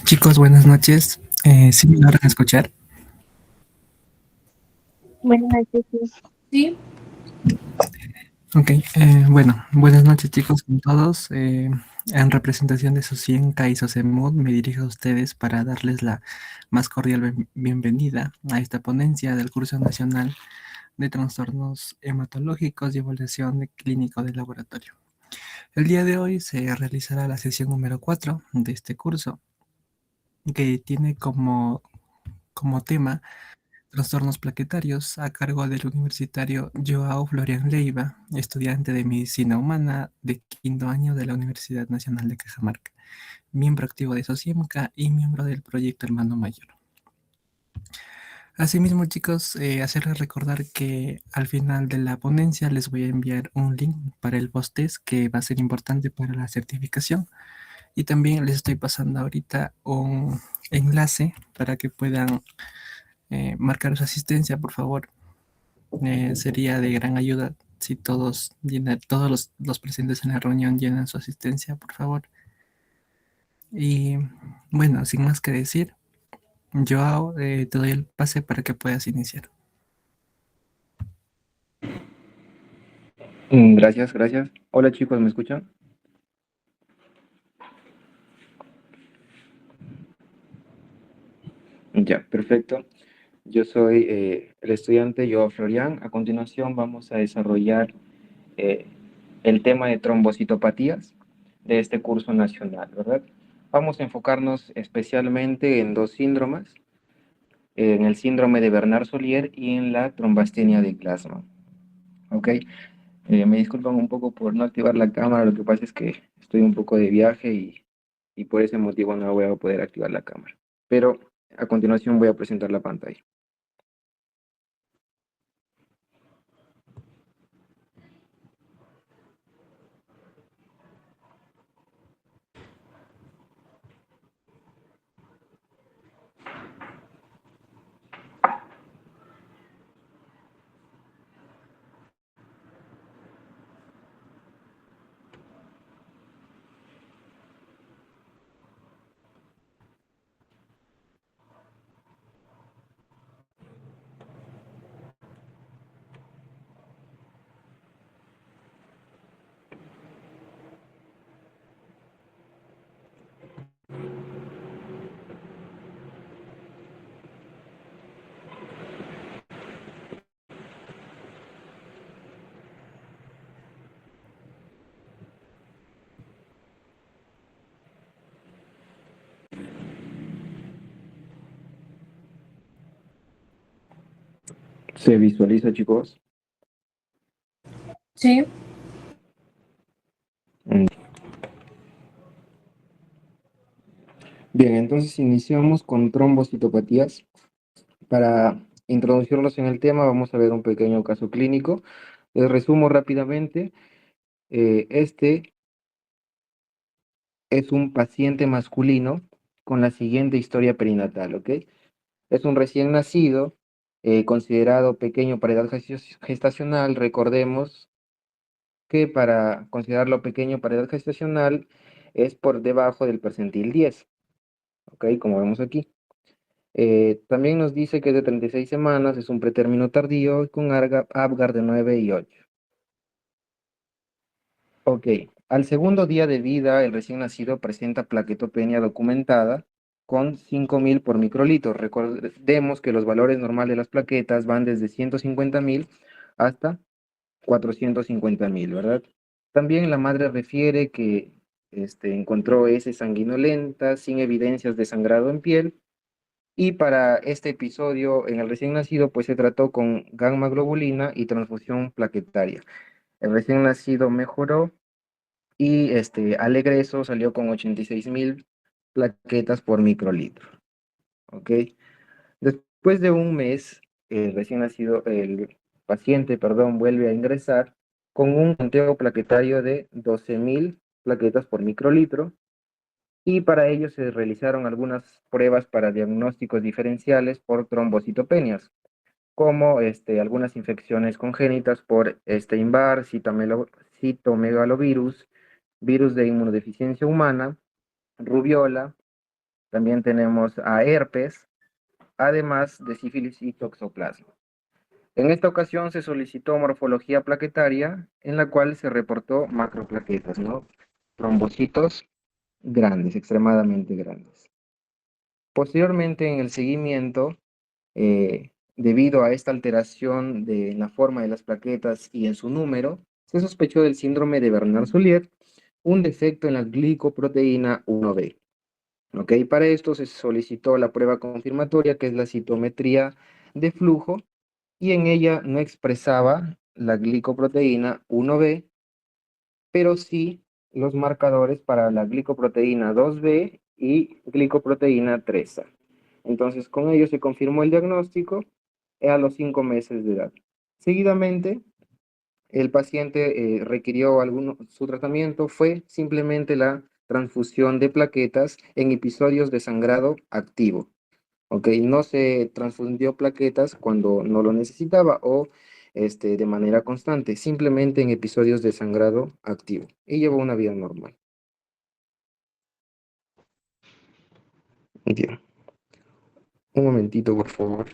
Chicos, buenas noches. ¿Sí me logran escuchar? Buenas noches, sí. Sí, Ok, bueno, buenas noches chicos con todos. En representación de Socienca y Sociemud me dirijo a ustedes para darles la más cordial bienvenida a esta ponencia del curso nacional de trastornos hematológicos y evaluación clínico de laboratorio. El día de hoy se realizará la sesión número 4 de este curso que tiene como tema trastornos plaquetarios a cargo del universitario Joao Florian Leiva, estudiante de Medicina Humana de quinto año de la Universidad Nacional de Cajamarca, miembro activo de SOCIEMCA y miembro del proyecto Hermano Mayor. Asimismo, chicos, hacerles recordar que al final de la ponencia les voy a enviar un link para el post-test que va a ser importante para la certificación. Y también les estoy pasando ahorita un enlace para que puedan marcar su asistencia, por favor. Sería de gran ayuda si todos los presentes en la reunión llenan su asistencia, por favor. Y bueno, sin más que decir, Joao, te doy el pase para que puedas iniciar. Gracias, gracias. Hola chicos, ¿me escuchan? Ya, perfecto. Yo soy el estudiante Joao Florian. A continuación vamos a desarrollar eh, el tema de trombocitopatías de este curso nacional, ¿verdad? Vamos a enfocarnos especialmente en dos síndromes, en el síndrome de Bernard-Solier y en la trombastenia de Glasman. ¿Ok? Me disculpan un poco por no activar la cámara, lo que pasa es que estoy un poco de viaje y por ese motivo no voy a poder activar la cámara. Pero a continuación voy a presentar la pantalla. ¿Se visualiza, chicos? sí. Mm. Bien, entonces iniciamos con trombocitopatías. Para introducirnos en el tema, vamos a ver un pequeño caso clínico. Les resumo rápidamente. Este es un paciente masculino con la siguiente historia perinatal, ¿ok? Es un recién nacido, considerado pequeño para edad gestacional. Recordemos que para considerarlo pequeño para edad gestacional es por debajo del percentil 10, ¿ok? Como vemos aquí. También nos dice que es de 36 semanas, es un pretérmino tardío con Apgar de 9 y 8. Ok, al segundo día de vida, el recién nacido presenta plaquetopenia documentada con 5.000 por microlitro. Recordemos que los valores normales de las plaquetas van desde 150.000 hasta 450.000, ¿verdad? También la madre refiere que encontró heces sanguinolentas sin evidencias de sangrado en piel. Y para este episodio en el recién nacido, pues se trató con gamma globulina y transfusión plaquetaria. El recién nacido mejoró y al egreso salió con 86.000 plaquetas por microlitro. ¿Ok? Después de un mes, el paciente, perdón, vuelve a ingresar con un conteo plaquetario de 12.000 plaquetas por microlitro y para ello se realizaron algunas pruebas para diagnósticos diferenciales por trombocitopenias, como algunas infecciones congénitas por Epstein-Barr, citomegalovirus, virus de inmunodeficiencia humana, rubiola, también tenemos a herpes, además de sífilis y toxoplasma. En esta ocasión se solicitó morfología plaquetaria, en la cual se reportó macroplaquetas, ¿no? Trombocitos grandes, extremadamente grandes. Posteriormente, en el seguimiento, debido a esta alteración de la forma de las plaquetas y en su número, se sospechó del síndrome de Bernard-Soulier, un defecto en la glicoproteína 1B. ¿Ok? Para esto se solicitó la prueba confirmatoria, que es la citometría de flujo, y en ella no expresaba la glicoproteína 1B, pero sí los marcadores para la glicoproteína 2B y glicoproteína 3A. Entonces, con ello se confirmó el diagnóstico a los 5 meses de edad. Seguidamente, el paciente requirió su tratamiento fue simplemente la transfusión de plaquetas en episodios de sangrado activo. ¿Ok? No se transfundió plaquetas cuando no lo necesitaba o de manera constante, simplemente en episodios de sangrado activo. Y llevó una vida normal. Bien. Un momentito, por favor.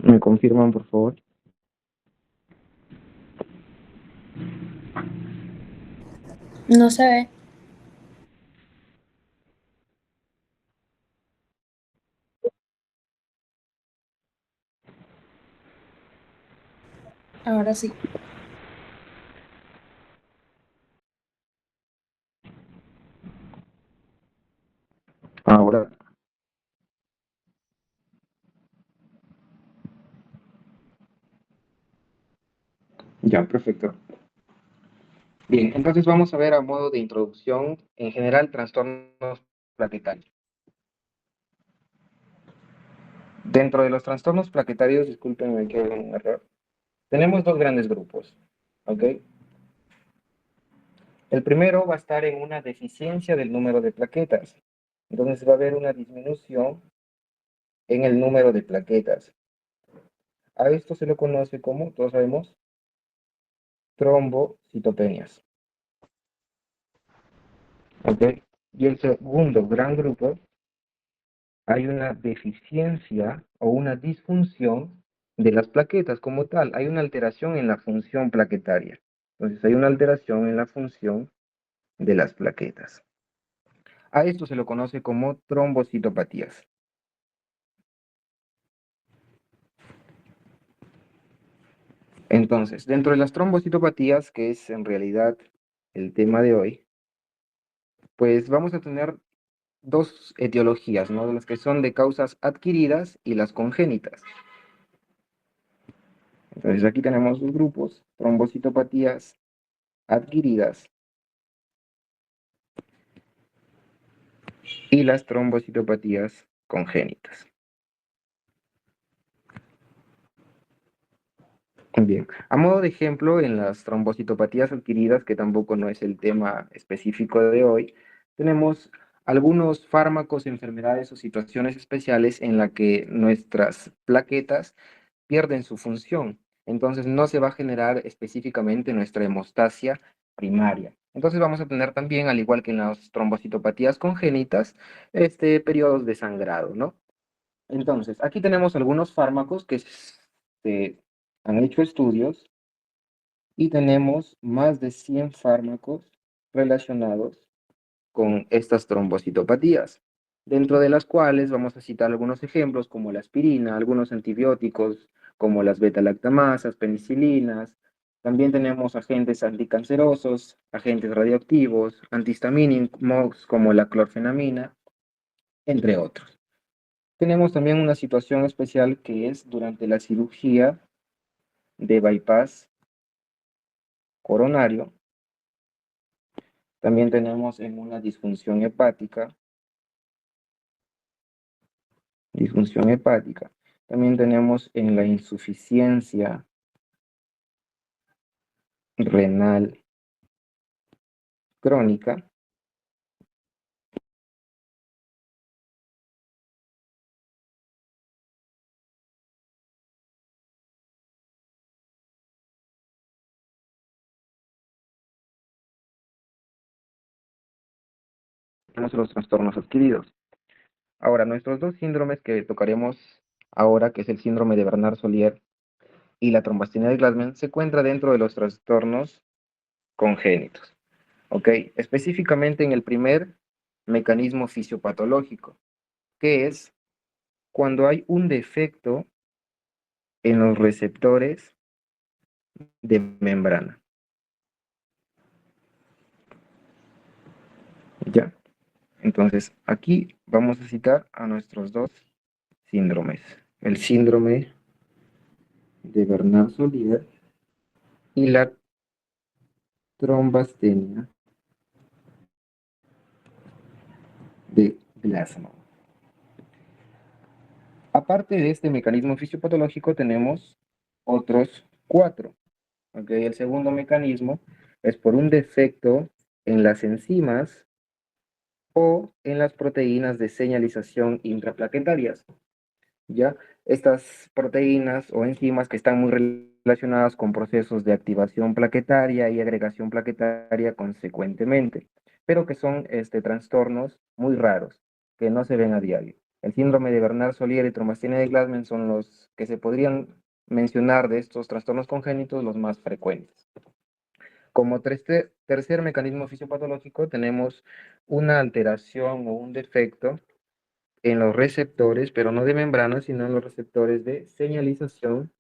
¿Me confirman, por favor? No se ve. Ahora sí. Ahora, ya, perfecto. Bien, entonces vamos a ver a modo de introducción, en general, trastornos plaquetarios. Dentro de los trastornos plaquetarios, discúlpenme que hubo un error, tenemos dos grandes grupos, ¿ok? El primero va a estar en una deficiencia del número de plaquetas. Entonces va a haber una disminución en el número de plaquetas. A esto se lo conoce como, todos sabemos, trombocitopenias. ¿Ok? Y el segundo gran grupo, hay una deficiencia o una disfunción de las plaquetas como tal. Hay una alteración en la función plaquetaria. Entonces hay una alteración en la función de las plaquetas. A esto se lo conoce como trombocitopatías. Entonces, dentro de las trombocitopatías, que es en realidad el tema de hoy, pues vamos a tener dos etiologías, ¿no? Las que son de causas adquiridas y las congénitas. Entonces, aquí tenemos dos grupos, trombocitopatías adquiridas y las trombocitopatías congénitas. Bien, a modo de ejemplo, en las trombocitopatías adquiridas, que tampoco no es el tema específico de hoy, tenemos algunos fármacos, enfermedades o situaciones especiales en la que nuestras plaquetas pierden su función. Entonces no se va a generar específicamente nuestra hemostasia primaria. Entonces vamos a tener también, al igual que en las trombocitopatías congénitas, periodos de sangrado, ¿no? Entonces, aquí tenemos algunos fármacos que han hecho estudios y tenemos más de 100 fármacos relacionados con estas trombocitopatías, dentro de las cuales vamos a citar algunos ejemplos como la aspirina, algunos antibióticos como las beta-lactamasas, penicilinas. También tenemos agentes anticancerosos, agentes radioactivos, antihistamínicos como la clorfenamina, entre otros. Tenemos también una situación especial que es durante la cirugía de bypass coronario. También tenemos en una disfunción hepática. También tenemos en la insuficiencia renal crónica. Tenemos los trastornos adquiridos. Ahora, nuestros dos síndromes que tocaremos ahora, que es el síndrome de Bernard-Solier y la trombastenia de Glasman, se encuentra dentro de los trastornos congénitos. ¿Ok? Específicamente en el primer mecanismo fisiopatológico, que es cuando hay un defecto en los receptores de membrana. ¿Ya? Entonces, aquí vamos a citar a nuestros dos síndromes. El síndrome de Bernard-Solier y la trombastenia de Glasman. Aparte de este mecanismo fisiopatológico, tenemos otros cuatro. ¿Okay? El segundo mecanismo es por un defecto en las enzimas o en las proteínas de señalización intraplaquetarias. ¿Ya? Estas proteínas o enzimas que están muy relacionadas con procesos de activación plaquetaria y agregación plaquetaria consecuentemente, pero que son trastornos muy raros, que no se ven a diario. El síndrome de Bernard-Solier y trombastenia de Glasman son los que se podrían mencionar de estos trastornos congénitos los más frecuentes. Como tercer mecanismo fisiopatológico tenemos una alteración o un defecto en los receptores, pero no de membrana, sino en los receptores de señalización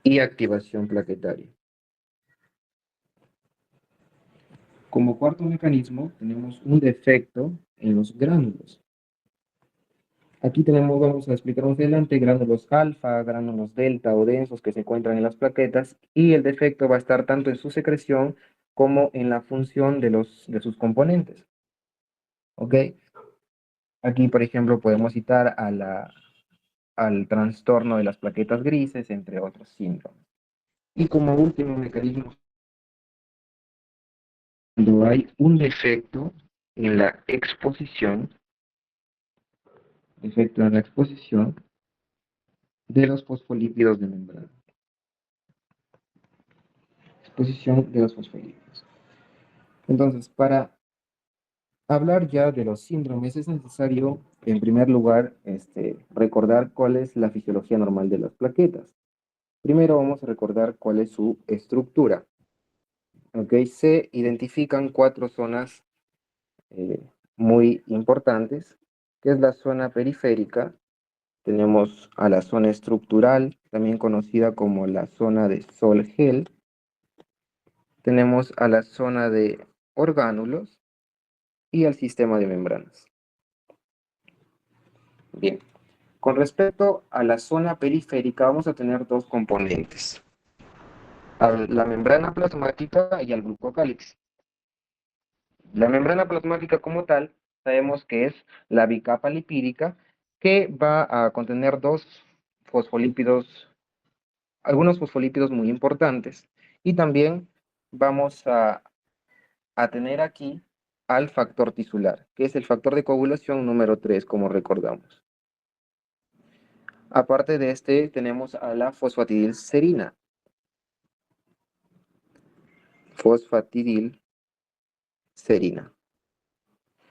y activación plaquetaria. Como cuarto mecanismo, tenemos un defecto en los gránulos. Aquí vamos a explicar más adelante, gránulos alfa, gránulos delta o densos que se encuentran en las plaquetas, y el defecto va a estar tanto en su secreción como en la función de sus componentes. ¿Ok? Aquí, por ejemplo, podemos citar al trastorno de las plaquetas grises, entre otros síntomas. Y como último mecanismo, cuando hay un defecto en la exposición de los fosfolípidos de membrana. Exposición de los fosfolípidos. Entonces, para hablar ya de los síndromes es necesario, en primer lugar, recordar cuál es la fisiología normal de las plaquetas. Primero vamos a recordar cuál es su estructura. ¿Okay? Se identifican cuatro zonas muy importantes, que es la zona periférica. Tenemos a la zona estructural, también conocida como la zona de Sol-Gel. Tenemos a la zona de orgánulos y al sistema de membranas. Bien, con respecto a la zona periférica vamos a tener dos componentes, a la membrana plasmática y al glucocálix. La membrana plasmática como tal, sabemos que es la bicapa lipídica que va a contener algunos fosfolípidos muy importantes. Y también vamos a tener aquí al factor tisular, que es el factor de coagulación número 3, como recordamos. Aparte de tenemos a la fosfatidilcerina. Fosfatidilcerina.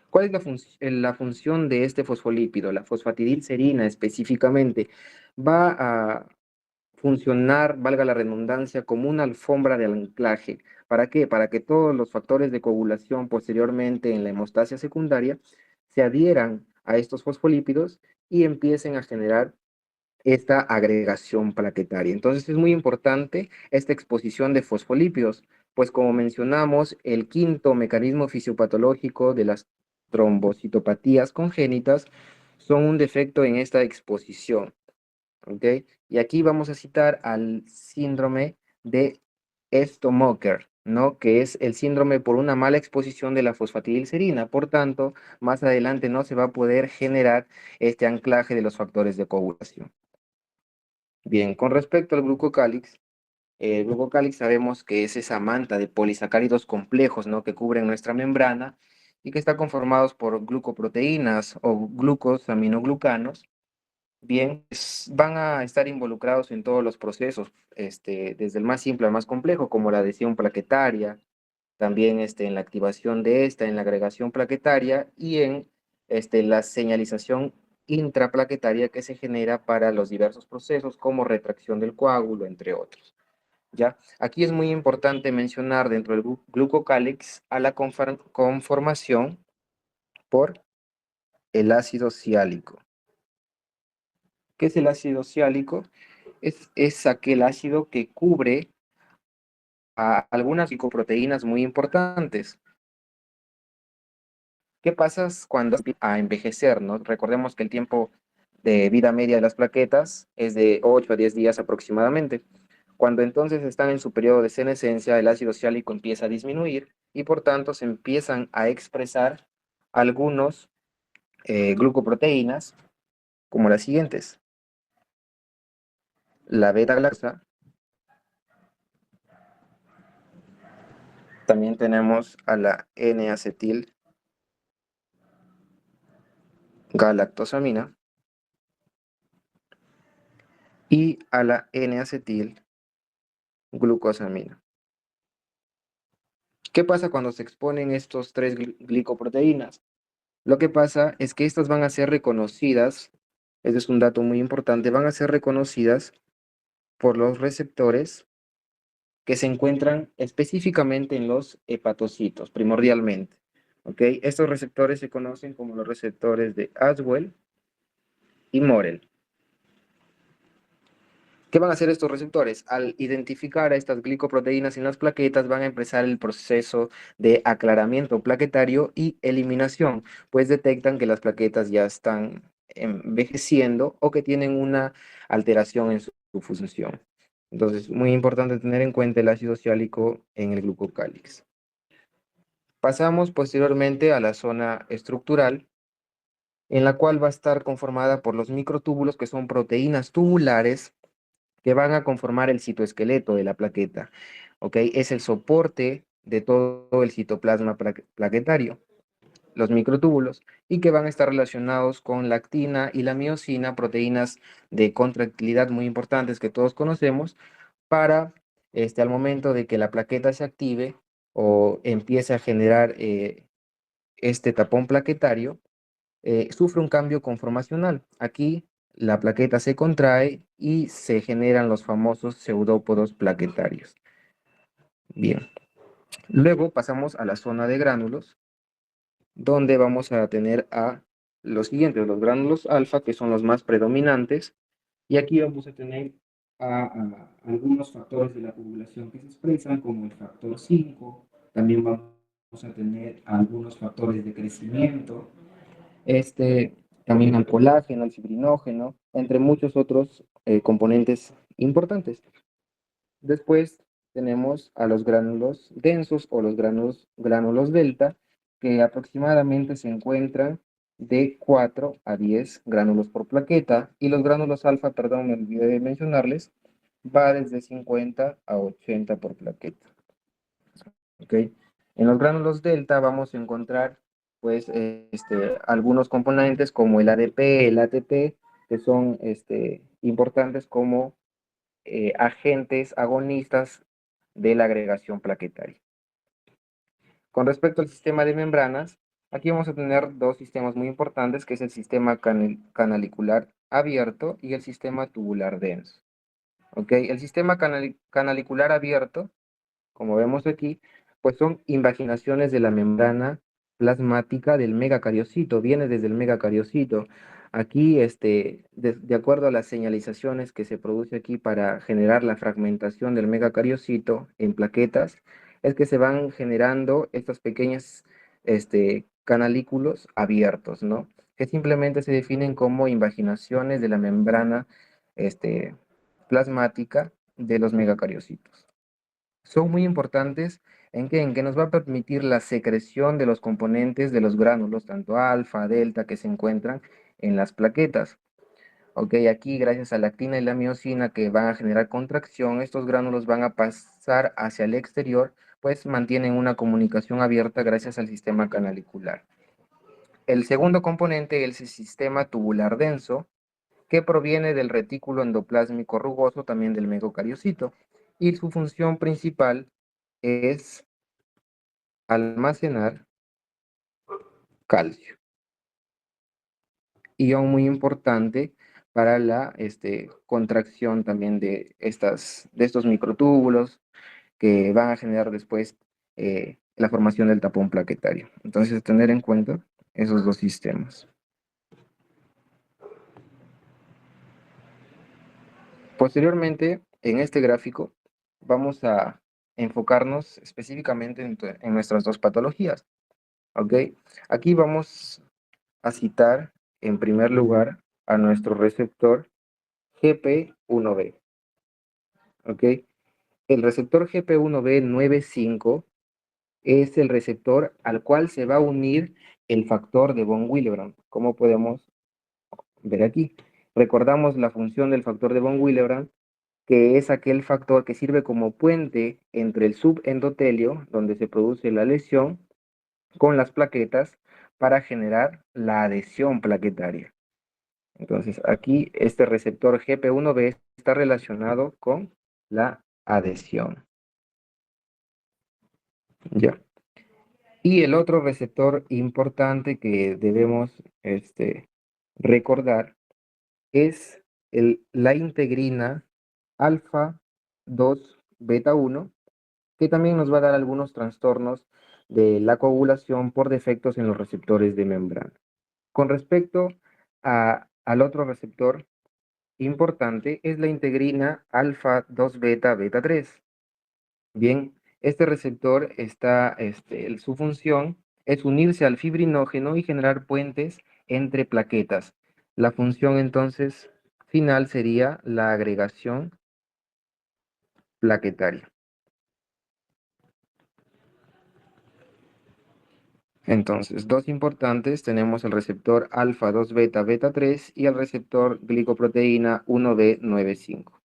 ¿Cuál es la función de este fosfolípido? La fosfatidilcerina específicamente va a funcionar, valga la redundancia, como una alfombra de anclaje. ¿Para qué? Para que todos los factores de coagulación posteriormente en la hemostasia secundaria se adhieran a estos fosfolípidos y empiecen a generar esta agregación plaquetaria. Entonces es muy importante esta exposición de fosfolípidos, pues como mencionamos, el quinto mecanismo fisiopatológico de las trombocitopatías congénitas son un defecto en esta exposición. ¿Ok? Y aquí vamos a citar al síndrome de Stomoker, ¿no? Que es el síndrome por una mala exposición de la fosfatidilcerina. Por tanto, más adelante no se va a poder generar este anclaje de los factores de coagulación. Bien, con respecto al glucocálix, el glucocálix sabemos que es esa manta de polisacáridos complejos, ¿no? Que cubren nuestra membrana y que está conformados por glucoproteínas o glucosaminoglucanos. Bien, van a estar involucrados en todos los procesos, desde el más simple al más complejo, como la adhesión plaquetaria, también en la activación de esta, en la agregación plaquetaria y en la señalización intraplaquetaria que se genera para los diversos procesos, como retracción del coágulo, entre otros. ¿Ya? Aquí es muy importante mencionar dentro del glucocálix a la conformación por el ácido siálico. ¿Qué es el ácido siálico? Es aquel ácido que cubre a algunas glicoproteínas muy importantes. ¿Qué pasa cuando empieza a envejecer, no? Recordemos que el tiempo de vida media de las plaquetas es de 8 a 10 días aproximadamente. Cuando entonces están en su periodo de senescencia, el ácido siálico empieza a disminuir y por tanto se empiezan a expresar algunos glucoproteínas como las siguientes. La beta-galactosa. También tenemos a la N-acetil galactosamina y a la N-acetil glucosamina. ¿Qué pasa cuando se exponen estos tres glicoproteínas? Lo que pasa es que estas van a ser reconocidas, este es un dato muy importante, van a ser reconocidas por los receptores que se encuentran específicamente en los hepatocitos, primordialmente. ¿Ok? Estos receptores se conocen como los receptores de Aswell y Morel. ¿Qué van a hacer estos receptores? Al identificar a estas glicoproteínas en las plaquetas, van a empezar el proceso de aclaramiento plaquetario y eliminación, pues detectan que las plaquetas ya están envejeciendo o que tienen una alteración en su función. Entonces, muy importante tener en cuenta el ácido siálico en el glucocálix. Pasamos posteriormente a la zona estructural, en la cual va a estar conformada por los microtúbulos, que son proteínas tubulares que van a conformar el citoesqueleto de la plaqueta. ¿Ok? Es el soporte de todo el citoplasma plaquetario, los microtúbulos, y que van a estar relacionados con la actina y la miosina, proteínas de contractilidad muy importantes que todos conocemos, para al momento de que la plaqueta se active o empiece a generar este tapón plaquetario, sufre un cambio conformacional. Aquí la plaqueta se contrae y se generan los famosos pseudópodos plaquetarios. Bien, luego pasamos a la zona de gránulos, donde vamos a tener a los siguientes, los gránulos alfa, que son los más predominantes, y aquí vamos a tener a algunos factores de la población que se expresan, como el factor 5, también vamos a tener algunos factores de crecimiento, también al colágeno, al fibrinógeno, entre muchos otros componentes importantes. Después tenemos a los gránulos densos o los gránulos delta, que aproximadamente se encuentran de 4 a 10 gránulos por plaqueta, y los gránulos alfa, perdón, me olvidé de mencionarles, va desde 50 a 80 por plaqueta. ¿Ok? En los gránulos delta vamos a encontrar pues algunos componentes como el ADP, el ATP, que son importantes como agentes agonistas de la agregación plaquetaria. Con respecto al sistema de membranas, Aquí vamos a tener dos sistemas muy importantes, que es el sistema canalicular abierto y el sistema tubular denso. ¿Ok? El sistema canalicular abierto, como vemos aquí, pues son invaginaciones de la membrana plasmática del megacariocito, viene desde el megacariocito. Aquí, de acuerdo a las señalizaciones que se produce aquí para generar la fragmentación del megacariocito en plaquetas, es que se van generando estas pequeñas, canalículos abiertos, ¿no? Que simplemente se definen como invaginaciones de la membrana, este, plasmática de los megacariocitos. Son muy importantes en que nos va a permitir la secreción de los componentes de los gránulos, tanto alfa, delta, que se encuentran en las plaquetas. Ok, aquí gracias a la actina y la miosina que van a generar contracción, estos gránulos van a pasar hacia el exterior, pues mantienen una comunicación abierta gracias al sistema canalicular. El segundo componente es el sistema tubular denso, que proviene del retículo endoplásmico rugoso, también del megacariocito, y su función principal es almacenar calcio, ion muy importante para la contracción también de estos microtúbulos que van a generar después la formación del tapón plaquetario. Entonces, tener en cuenta esos dos sistemas. Posteriormente, en este gráfico, vamos a enfocarnos específicamente en nuestras dos patologías. ¿Ok? Aquí vamos a citar en primer lugar a nuestro receptor GP1B. ¿Ok? El receptor GP1B95 es el receptor al cual se va a unir el factor de von Willebrand, como podemos ver aquí. Recordamos la función del factor de von Willebrand, que es aquel factor que sirve como puente entre el subendotelio, donde se produce la lesión, con las plaquetas para generar la adhesión plaquetaria. Entonces, aquí este receptor GP1B está relacionado con la adhesión. Ya. Y el otro receptor importante que debemos recordar es la integrina alfa 2 beta 1, que también nos va a dar algunos trastornos de la coagulación por defectos en los receptores de membrana. Con respecto al otro receptor importante es la integrina alfa 2 beta beta 3. Bien, este receptor su función es unirse al fibrinógeno y generar puentes entre plaquetas. La función entonces final sería la agregación plaquetaria. Entonces, dos importantes, tenemos el receptor alfa 2 beta beta 3 y el receptor glicoproteína 1B95.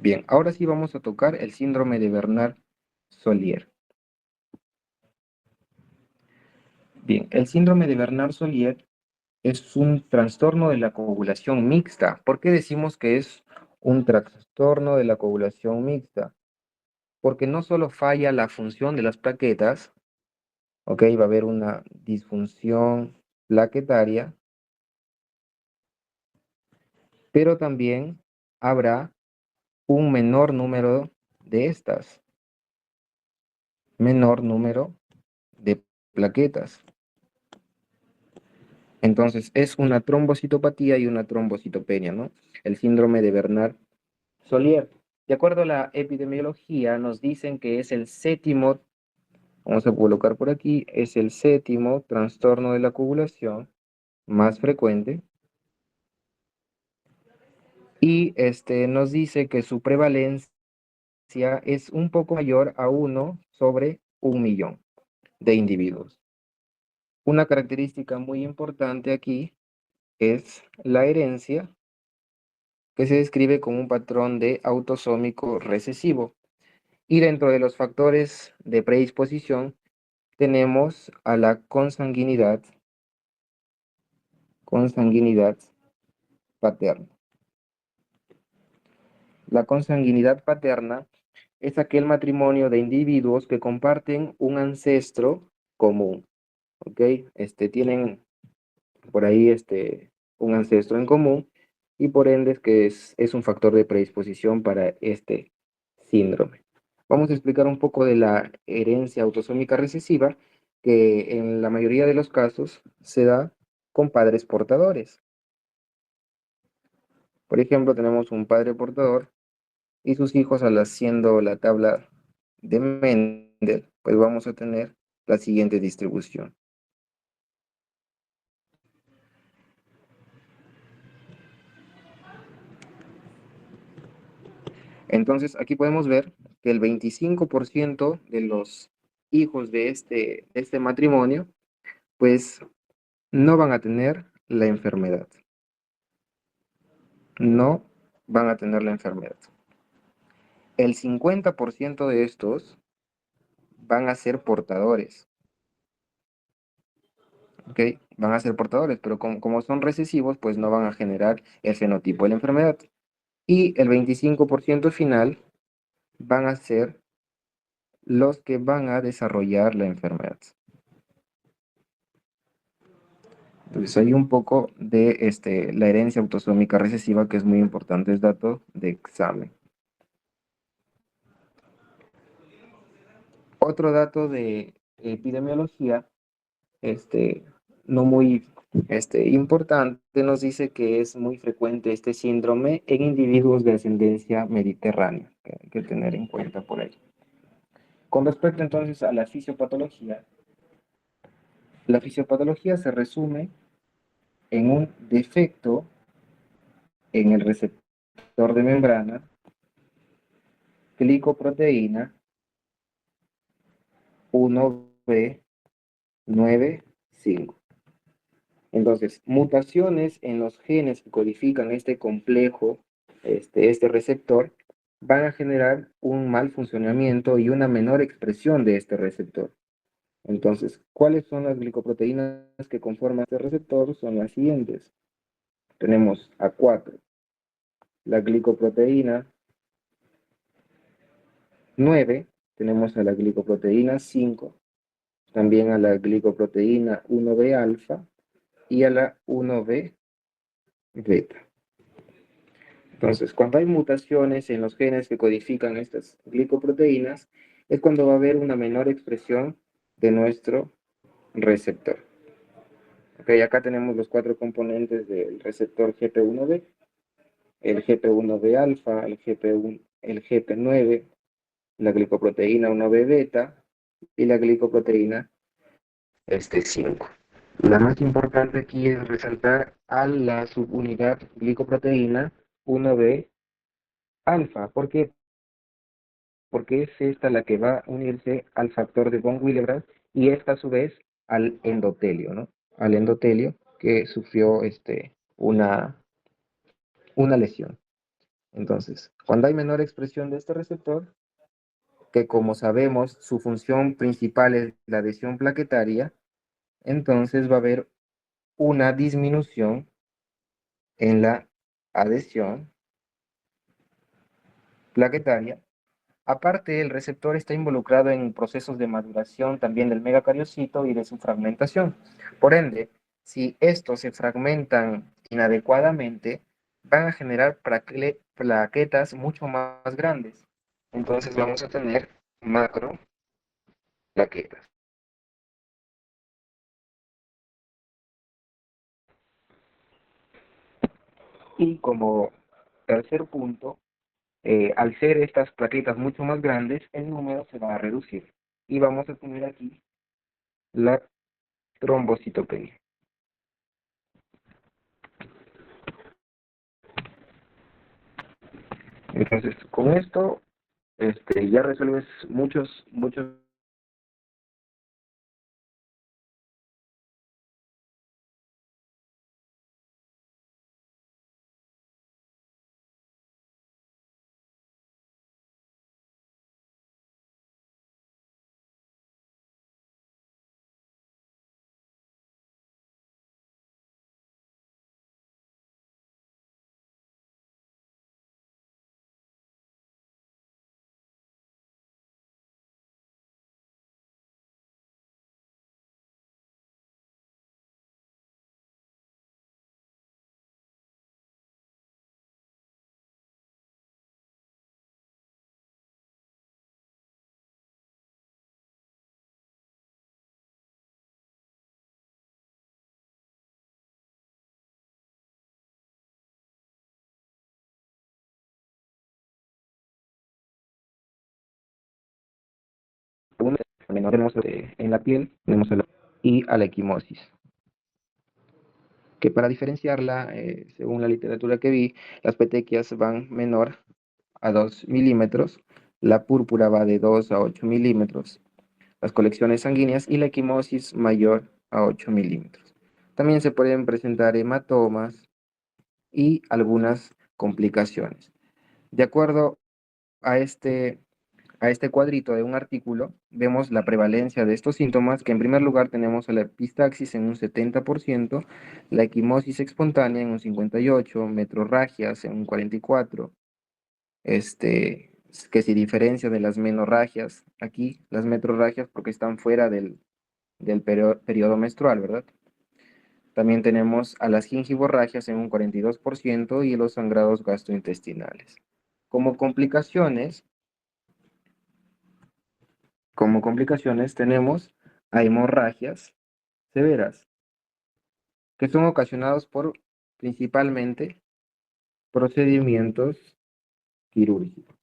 Bien, ahora sí vamos a tocar el síndrome de Bernard-Solier. Bien, el síndrome de Bernard-Solier es un trastorno de la coagulación mixta. ¿Por qué decimos que es un trastorno de la coagulación mixta? Porque no solo falla la función de las plaquetas, ok, va a haber una disfunción plaquetaria, pero también habrá un menor número de estas, menor número de plaquetas. Entonces, es una trombocitopatía y una trombocitopenia, ¿no? El síndrome de Bernard-Solier. De acuerdo a la epidemiología, nos dicen que es el séptimo, vamos a colocar por aquí, es el séptimo trastorno de la coagulación más frecuente. Y nos dice que su prevalencia es un poco mayor a 1 sobre 1.000.000 de individuos. Una característica muy importante aquí es la herencia, que se describe como un patrón de autosómico recesivo. Y dentro de los factores de predisposición tenemos a la consanguinidad paterna. La consanguinidad paterna es aquel matrimonio de individuos que comparten un ancestro común, ¿ok? Tienen por ahí un ancestro en común y por ende es que es un factor de predisposición para este síndrome. Vamos a explicar un poco de la herencia autosómica recesiva, que en la mayoría de los casos se da con padres portadores. Por ejemplo, tenemos un padre portador y sus hijos, al haciendo la tabla de Mendel, pues vamos a tener la siguiente distribución. Entonces, aquí podemos ver que el 25% de los hijos de este matrimonio, pues no van a tener la enfermedad. No van a tener la enfermedad. El 50% de estos van a ser portadores. ¿Ok? Van a ser portadores, pero como son recesivos, pues no van a generar el fenotipo de la enfermedad. Y el 25% final van a ser los que van a desarrollar la enfermedad. Entonces hay un poco de la herencia autosómica recesiva que es muy importante, es dato de examen. Otro dato de epidemiología, no muy importante, nos dice que es muy frecuente este síndrome en individuos de ascendencia mediterránea, que hay que tener en cuenta por ahí. Con respecto entonces a la fisiopatología se resume en un defecto en el receptor de membrana, glicoproteína 1B95. Entonces, mutaciones en los genes que codifican este complejo, este receptor, van a generar un mal funcionamiento y una menor expresión de este receptor. Entonces, ¿cuáles son las glicoproteínas que conforman este receptor? Son las siguientes. Tenemos a 4, la glicoproteína 9, tenemos a la glicoproteína 5, también a la glicoproteína 1B alfa y a la 1B beta. Entonces, cuando hay mutaciones en los genes que codifican estas glicoproteínas, es cuando va a haber una menor expresión de nuestro receptor. Ok, acá tenemos los 4 componentes del receptor GP1B, el GP1B alfa, el GP9, la glicoproteína 1B beta y la glicoproteína 5. La más importante aquí es resaltar a la subunidad glicoproteína 1B alfa. ¿Por qué? Porque es esta la que va a unirse al factor de von Willebrand y esta a su vez al endotelio, ¿no? Al endotelio que sufrió una lesión. Entonces, cuando hay menor expresión de este receptor, que como sabemos su función principal es la adhesión plaquetaria, entonces va a haber una disminución en la adhesión plaquetaria. Aparte, el receptor está involucrado en procesos de maduración también del megacariocito y de su fragmentación. Por ende, si estos se fragmentan inadecuadamente, van a generar plaquetas mucho más grandes. Entonces vamos a tener macroplaquetas. Y como tercer punto, al ser estas plaquetas mucho más grandes, el número se va a reducir. Y vamos a tener aquí la trombocitopenia. Entonces, con esto, ya resuelves muchos menor. Tenemos en la piel, tenemos y a la equimosis. Que para diferenciarla, según la literatura que vi, las petequias van menor a 2 milímetros, la púrpura va de 2 a 8 milímetros, las colecciones sanguíneas y la equimosis mayor a 8 milímetros. También se pueden presentar hematomas y algunas complicaciones. De acuerdo a este cuadrito de un artículo, vemos la prevalencia de estos síntomas, que en primer lugar tenemos a la epistaxis en un 70%, la equimosis espontánea en un 58%, metrorragias en un 44%, que se diferencia de las menorragias, aquí las metrorragias porque están fuera del periodo menstrual, ¿verdad? También tenemos a las gingivorragias en un 42% y los sangrados gastrointestinales. Como complicaciones, tenemos a hemorragias severas, que son ocasionados por principalmente procedimientos quirúrgicos.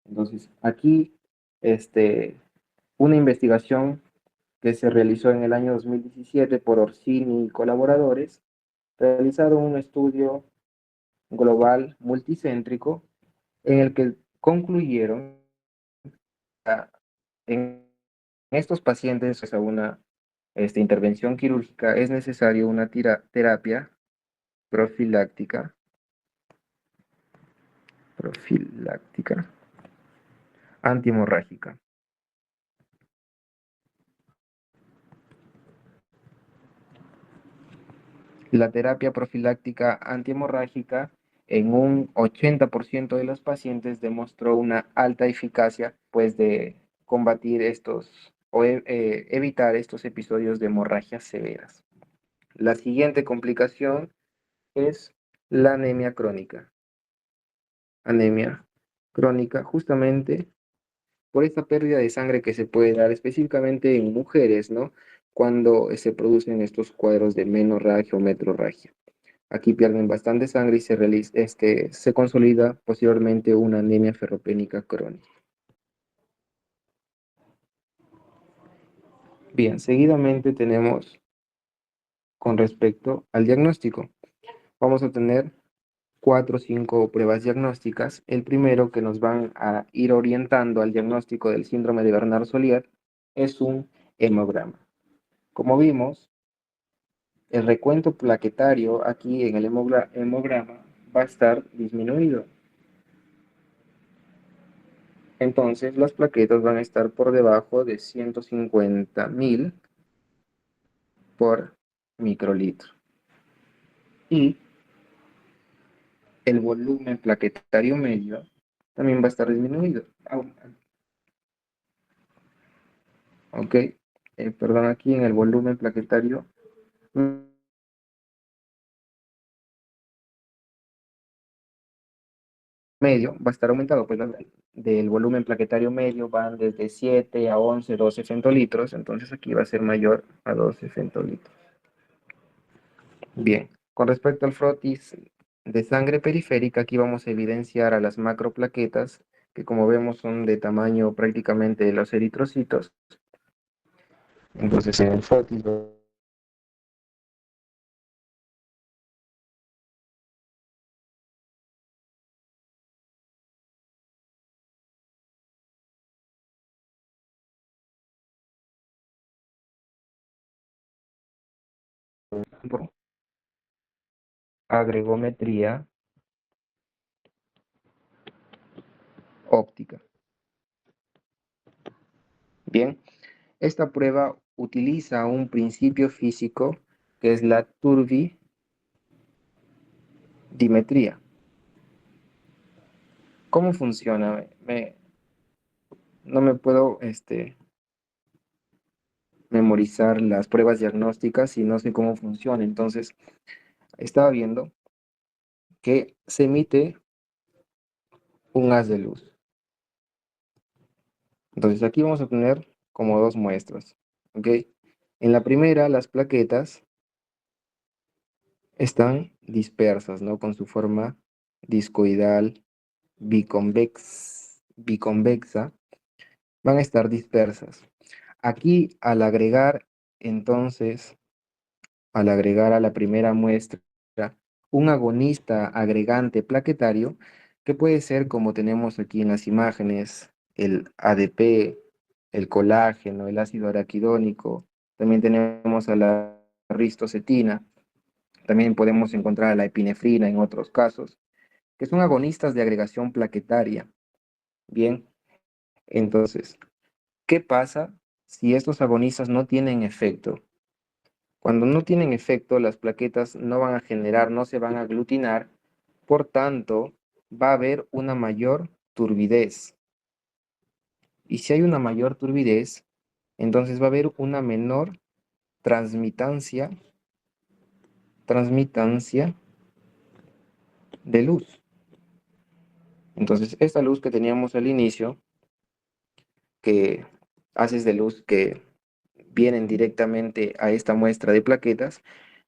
Entonces, aquí, una investigación que se realizó en el año 2017 por Orsini y colaboradores, realizaron un estudio global multicéntrico en el que concluyeron en estos pacientes a una intervención quirúrgica es necesaria una terapia profiláctica antihemorrágica. La terapia profiláctica antihemorrágica en un 80% de los pacientes demostró una alta eficacia, pues, de combatir estos o evitar estos episodios de hemorragias severas. La siguiente complicación es la anemia crónica. Anemia crónica, justamente por esta pérdida de sangre que se puede dar específicamente en mujeres, ¿no? Cuando se producen estos cuadros de menorragia o metrorragia. Aquí pierden bastante sangre y se consolida posteriormente una anemia ferropénica crónica. Bien, seguidamente tenemos con respecto al diagnóstico. Vamos a tener 4 o 5 pruebas diagnósticas. El primero que nos van a ir orientando al diagnóstico del síndrome de Bernard-Sollier es un hemograma. Como vimos, el recuento plaquetario aquí en el hemograma va a estar disminuido. Entonces las plaquetas van a estar por debajo de 150.000 por microlitro. Y el volumen plaquetario medio también va a estar disminuido. Ok, perdón, aquí en el volumen plaquetario medio va a estar aumentado, pues del volumen plaquetario medio van desde 7 a 11, 12 femtolitros, entonces aquí va a ser mayor a 12 femtolitros. Bien, con respecto al frotis de sangre periférica, aquí vamos a evidenciar a las macroplaquetas, que como vemos son de tamaño prácticamente de los eritrocitos. Entonces en el frotis agregometría óptica. Bien, esta prueba utiliza un principio físico que es la turbidimetría. ¿Cómo funciona? No me puedo memorizar las pruebas diagnósticas y no sé cómo funciona. Entonces, estaba viendo que se emite un haz de luz. Entonces, aquí vamos a tener como dos muestras. ¿Ok? En la primera, las plaquetas están dispersas, ¿no? Con su forma discoidal biconvexa, van a estar dispersas. Aquí, entonces, al agregar a la primera muestra un agonista agregante plaquetario, que puede ser como tenemos aquí en las imágenes, el ADP, el colágeno, el ácido araquidónico, también tenemos a la ristocetina, también podemos encontrar a la epinefrina en otros casos, que son agonistas de agregación plaquetaria. Bien, entonces, ¿qué pasa si estos agonistas no tienen efecto? Cuando no tienen efecto, las plaquetas no van a generar, no se van a aglutinar, por tanto, va a haber una mayor turbidez. Y si hay una mayor turbidez, entonces va a haber una menor transmitancia de luz. Entonces, esta luz que teníamos al inicio, que haces de luz que vienen directamente a esta muestra de plaquetas,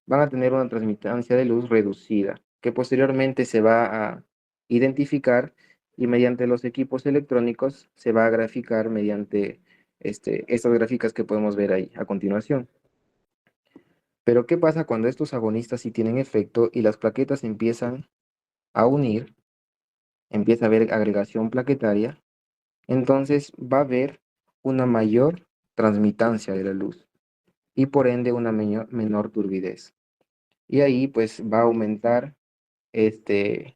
van a tener una transmitancia de luz reducida, que posteriormente se va a identificar y mediante los equipos electrónicos se va a graficar mediante estas gráficas que podemos ver ahí a continuación. Pero ¿qué pasa cuando estos agonistas sí tienen efecto y las plaquetas empiezan a unir, empieza a haber agregación plaquetaria? Entonces va a haber una mayor transmitancia de la luz y por ende una menor turbidez. Y ahí pues va a aumentar en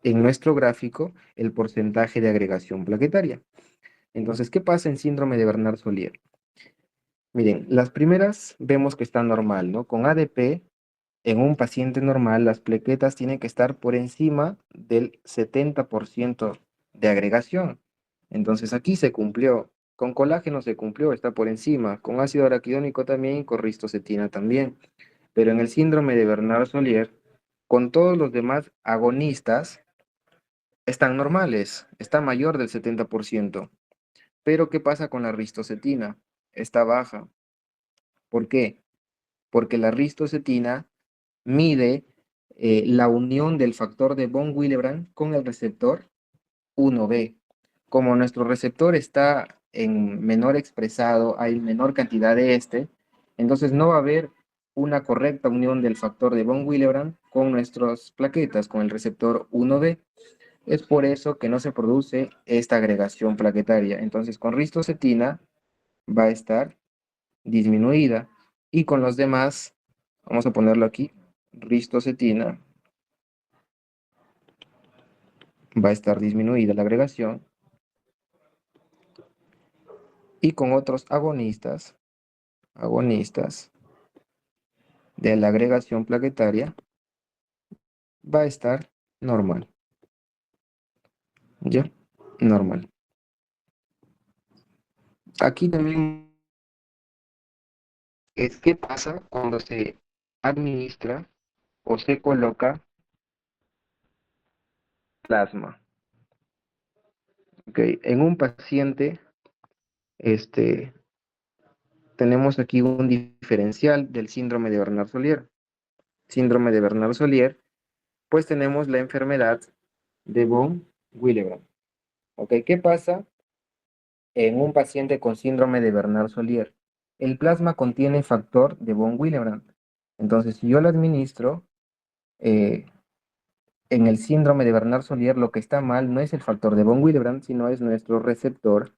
nuestro gráfico el porcentaje de agregación plaquetaria. Entonces, ¿qué pasa en síndrome de Bernard-Solier? Miren, las primeras vemos que está normal, ¿no? Con ADP, en un paciente normal, las plaquetas tienen que estar por encima del 70% de agregación. Entonces, aquí se cumplió. Con colágeno se cumplió, está por encima. Con ácido araquidónico también y con ristocetina también. Pero en el síndrome de Bernard-Solier, con todos los demás agonistas, están normales, está mayor del 70%. Pero ¿qué pasa con la ristocetina? Está baja. ¿Por qué? Porque la ristocetina mide la unión del factor de von Willebrand con el receptor 1B. Como nuestro receptor está en menor expresado, hay menor cantidad de entonces no va a haber una correcta unión del factor de von Willebrand con nuestras plaquetas, con el receptor 1B. Es por eso que no se produce esta agregación plaquetaria. Entonces, con ristocetina va a estar disminuida y con los demás, vamos a ponerlo aquí, ristocetina va a estar disminuida la agregación y con otros agonistas de la agregación plaquetaria va a estar normal. ¿Ya? Normal. Aquí también es qué pasa cuando se administra o se coloca plasma. ¿Ok? En un paciente, tenemos aquí un diferencial del síndrome de Bernard-Solier. Síndrome de Bernard-Solier, pues tenemos la enfermedad de von Willebrand. ¿Ok? ¿Qué pasa en un paciente con síndrome de Bernard-Solier? El plasma contiene factor de von Willebrand. Entonces, si yo lo administro, eh, en el síndrome de Bernard-Solier lo que está mal no es el factor de von Willebrand, sino es nuestro receptor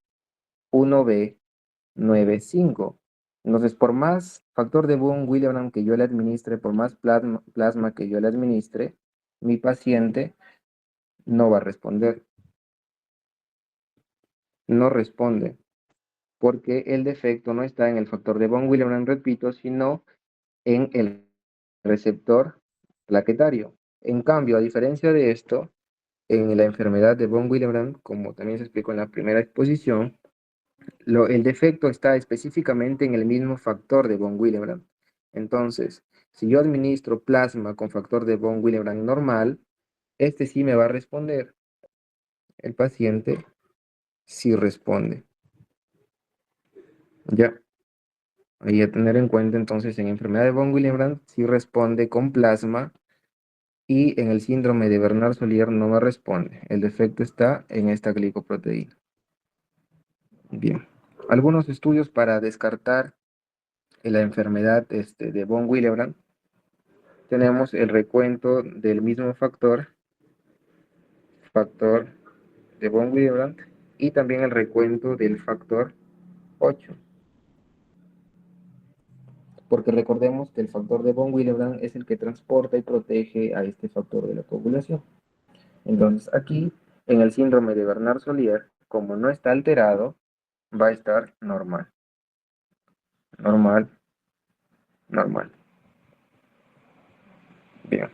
1B95. Entonces, por más factor de von Willebrand que yo le administre, por más plasma que yo le administre, mi paciente no va a responder. No responde, porque el defecto no está en el factor de von Willebrand, repito, sino en el receptor plaquetario. En cambio, a diferencia de esto, en la enfermedad de von Willebrand, como también se explicó en la primera exposición, el defecto está específicamente en el mismo factor de von Willebrand. Entonces, si yo administro plasma con factor de von Willebrand normal, este sí me va a responder. El paciente sí responde. Ya, ahí a tener en cuenta entonces en enfermedad de von Willebrand sí responde con plasma y en el síndrome de Bernard-Solier no me responde. El defecto está en esta glicoproteína. Bien. Algunos estudios para descartar la enfermedad de von Willebrand. Tenemos el recuento del mismo factor de von Willebrand, y también el recuento del factor 8. Porque recordemos que el factor de von Willebrand es el que transporta y protege a este factor de la coagulación. Entonces aquí, en el síndrome de Bernard-Solier, como no está alterado, va a estar normal. Normal, normal. Bien.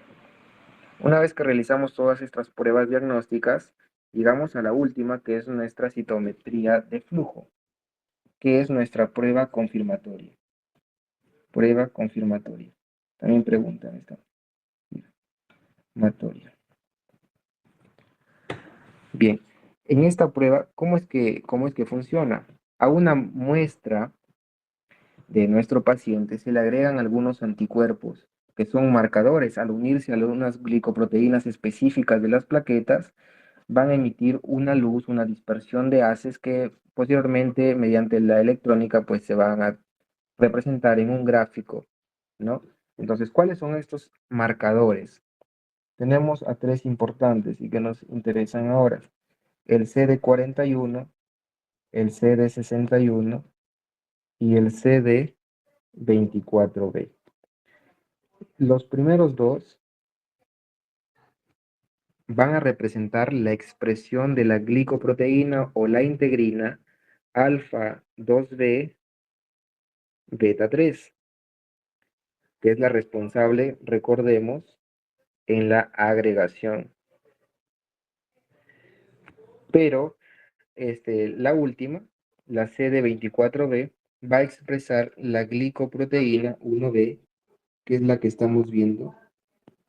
Una vez que realizamos todas estas pruebas diagnósticas, llegamos a la última, que es nuestra citometría de flujo, que es nuestra prueba confirmatoria. Prueba confirmatoria. También preguntan esta. Confirmatoria. Bien, en esta prueba, ¿cómo es que funciona? A una muestra de nuestro paciente se le agregan algunos anticuerpos que son marcadores. Al unirse a unas glicoproteínas específicas de las plaquetas, van a emitir una luz, una dispersión de haces que posteriormente, mediante la electrónica, pues se van a representar en un gráfico, ¿no? Entonces, ¿cuáles son estos marcadores? Tenemos a tres importantes y que nos interesan ahora: el CD41, el CD61 y el CD24B. Los primeros dos van a representar la expresión de la glicoproteína o la integrina alfa 2B beta 3, que es la responsable, recordemos, en la agregación. Pero la última, la CD24B, va a expresar la glicoproteína 1B, que es la que estamos viendo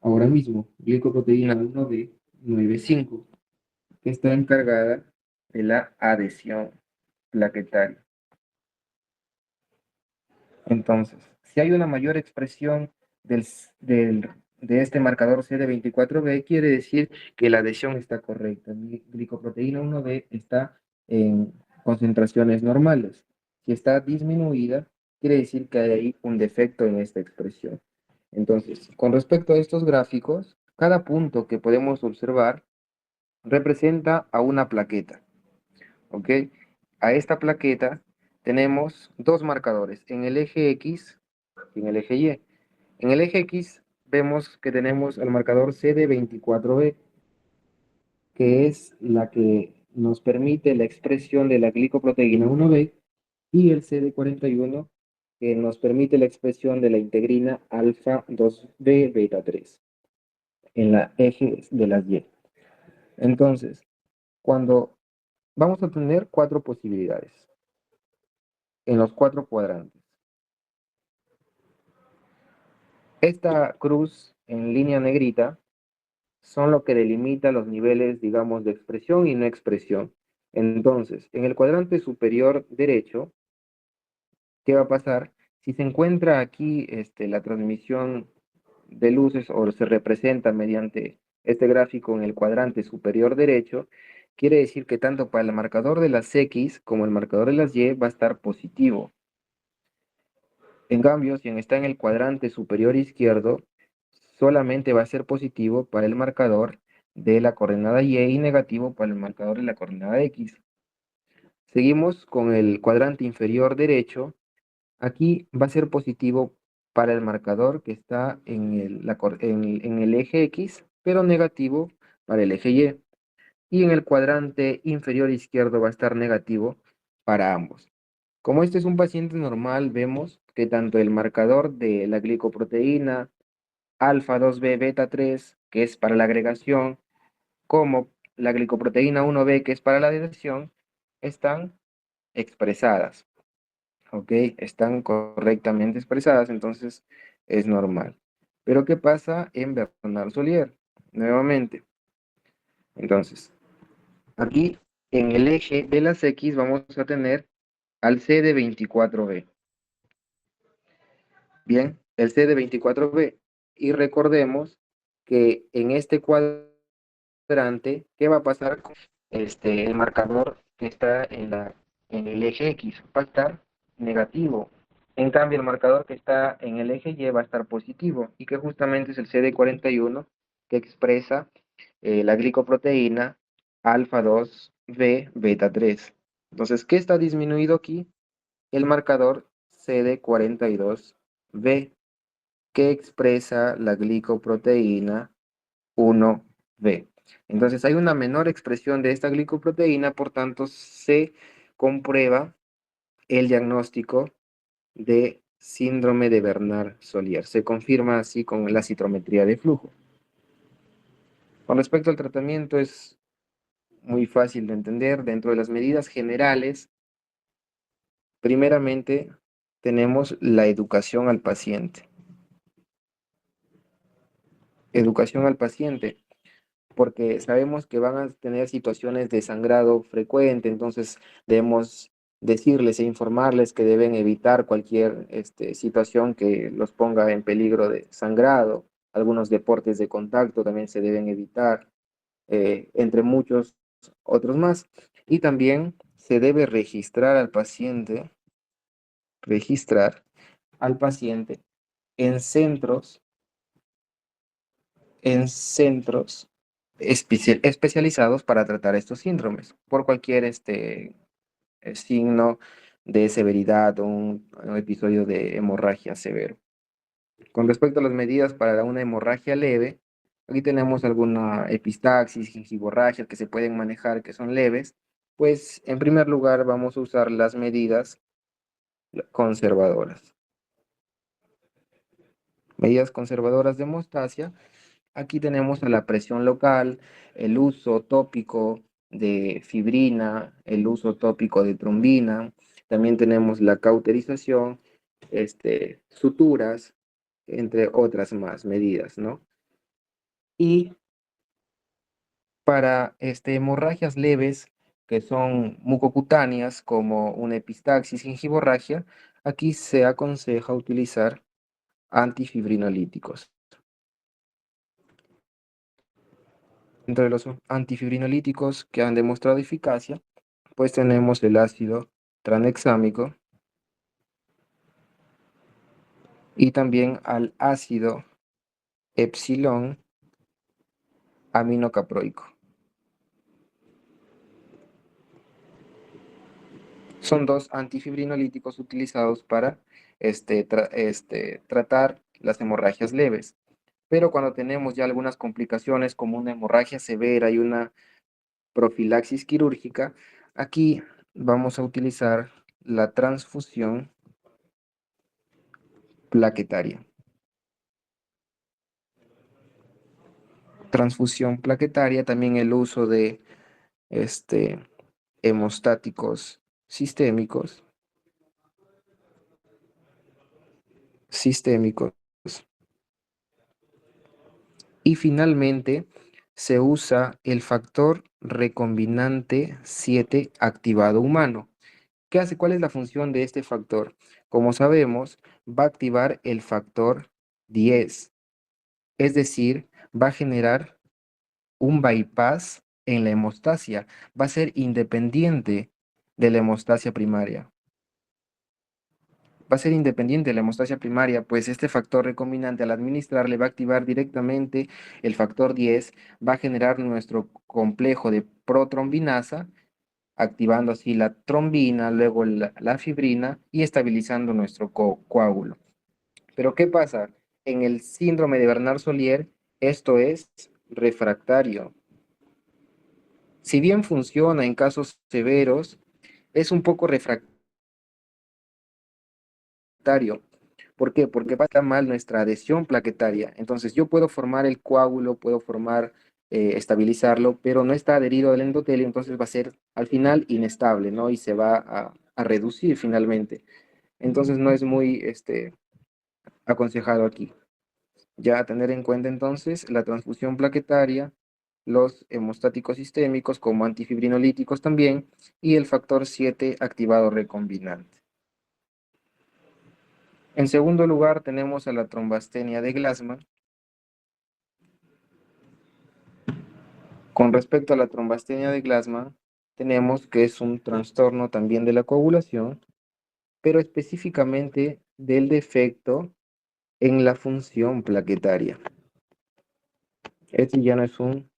ahora mismo, glicoproteína 1B 95, que está encargada de la adhesión plaquetaria. Entonces, si hay una mayor expresión de este marcador CD24B, quiere decir que la adhesión está correcta. Mi glicoproteína 1B está en concentraciones normales. Si está disminuida, quiere decir que hay ahí un defecto en esta expresión. Entonces, con respecto a estos gráficos, cada punto que podemos observar representa a una plaqueta. ¿Ok? A esta plaqueta tenemos dos marcadores, en el eje X y en el eje Y. En el eje X vemos que tenemos al marcador CD24B, que es la que nos permite la expresión de la glicoproteína 1B, y el CD41, que nos permite la expresión de la integrina alfa 2B beta 3 en la eje de las Y. Entonces, cuando vamos a tener cuatro posibilidades en los cuatro cuadrantes. Esta cruz en línea negrita son lo que delimita los niveles, digamos, de expresión y no expresión. Entonces, en el cuadrante superior derecho, ¿qué va a pasar? Si se encuentra aquí la transmisión de luces o se representa mediante este gráfico en el cuadrante superior derecho, quiere decir que tanto para el marcador de las X como el marcador de las Y va a estar positivo. En cambio, si está en el cuadrante superior izquierdo, solamente va a ser positivo para el marcador de la coordenada Y negativo para el marcador de la coordenada X. Seguimos con el cuadrante inferior derecho. Aquí va a ser positivo para el marcador que está en el eje X, pero negativo para el eje Y. Y en el cuadrante inferior izquierdo va a estar negativo para ambos. Como este es un paciente normal, vemos que tanto el marcador de la glicoproteína alfa 2B beta 3, que es para la agregación, como la glicoproteína 1B, que es para la adhesión, están expresadas. ¿Ok? Están correctamente expresadas, entonces es normal. Pero ¿qué pasa en Bernard-Solier? Nuevamente. Entonces, aquí en el eje de las X vamos a tener al CD24B. Bien, el CD24B. Y recordemos que en este cuadrante, ¿qué va a pasar con el marcador que está en la en el eje X va a estar negativo. En cambio, el marcador que está en el eje Y va a estar positivo, y que justamente es el CD41, que expresa la glicoproteína alfa 2 B beta 3. Entonces, ¿qué está disminuido aquí? El marcador CD42B, que expresa la glicoproteína 1B. Entonces hay una menor expresión de esta glicoproteína, por tanto se comprueba el diagnóstico de síndrome de Bernard-Solier. Se confirma así con la citrometría de flujo. Con respecto al tratamiento es muy fácil de entender. Dentro de las medidas generales, primeramente tenemos la educación al paciente. Educación al paciente, porque sabemos que van a tener situaciones de sangrado frecuente, entonces debemos decirles e informarles que deben evitar cualquier situación que los ponga en peligro de sangrado. Algunos deportes de contacto también se deben evitar, entre muchos otros más. Y también se debe registrar al paciente en centros especializados para tratar estos síndromes por cualquier signo de severidad o un episodio de hemorragia severo. Con respecto a las medidas para una hemorragia leve, aquí tenemos alguna epistaxis, gingivorragias que se pueden manejar, que son leves. Pues en primer lugar vamos a usar las medidas conservadoras. Medidas conservadoras de hemostasia. Aquí tenemos a la presión local, el uso tópico de fibrina, el uso tópico de trombina. También tenemos la cauterización, suturas, entre otras más medidas, ¿no? Y para hemorragias leves, que son mucocutáneas, como una epistaxis, gingivorragia, aquí se aconseja utilizar antifibrinolíticos. Entre los antifibrinolíticos que han demostrado eficacia, pues tenemos el ácido tranexámico y también al ácido epsilón aminocaproico. Son dos antifibrinolíticos utilizados para tratar las hemorragias leves. Pero cuando tenemos ya algunas complicaciones como una hemorragia severa y una profilaxis quirúrgica, aquí vamos a utilizar la transfusión plaquetaria. Transfusión plaquetaria, también el uso de hemostáticos sistémicos, y finalmente se usa el factor recombinante 7 activado humano. ¿Qué hace? ¿Cuál es la función de este factor? Como sabemos, va a activar el factor 10, es decir, va a generar un bypass en la hemostasia, va a ser independiente de la hemostasia primaria. Va a ser independiente de la hemostasia primaria, pues este factor recombinante al administrarle va a activar directamente el factor 10, va a generar nuestro complejo de protrombinasa, activando así la trombina, luego la fibrina y estabilizando nuestro coágulo. Pero ¿qué pasa? En el síndrome de Bernard-Solier, esto es refractario. Si bien funciona en casos severos, es un poco refractario. ¿Por qué? Porque pasa mal nuestra adhesión plaquetaria. Entonces yo puedo formar el coágulo, puedo estabilizarlo, pero no está adherido al endotelio, entonces va a ser al final inestable, ¿no? Y se va a reducir finalmente. Entonces no es muy aconsejado aquí. Ya a tener en cuenta entonces la transfusión plaquetaria, los hemostáticos sistémicos como antifibrinolíticos también, y el factor 7 activado recombinante. En segundo lugar tenemos a la trombastenia de Glasman. Con respecto a la trombastenia de Glasman, tenemos que es un trastorno también de la coagulación, pero específicamente del defecto en la función plaquetaria. Este ya no es un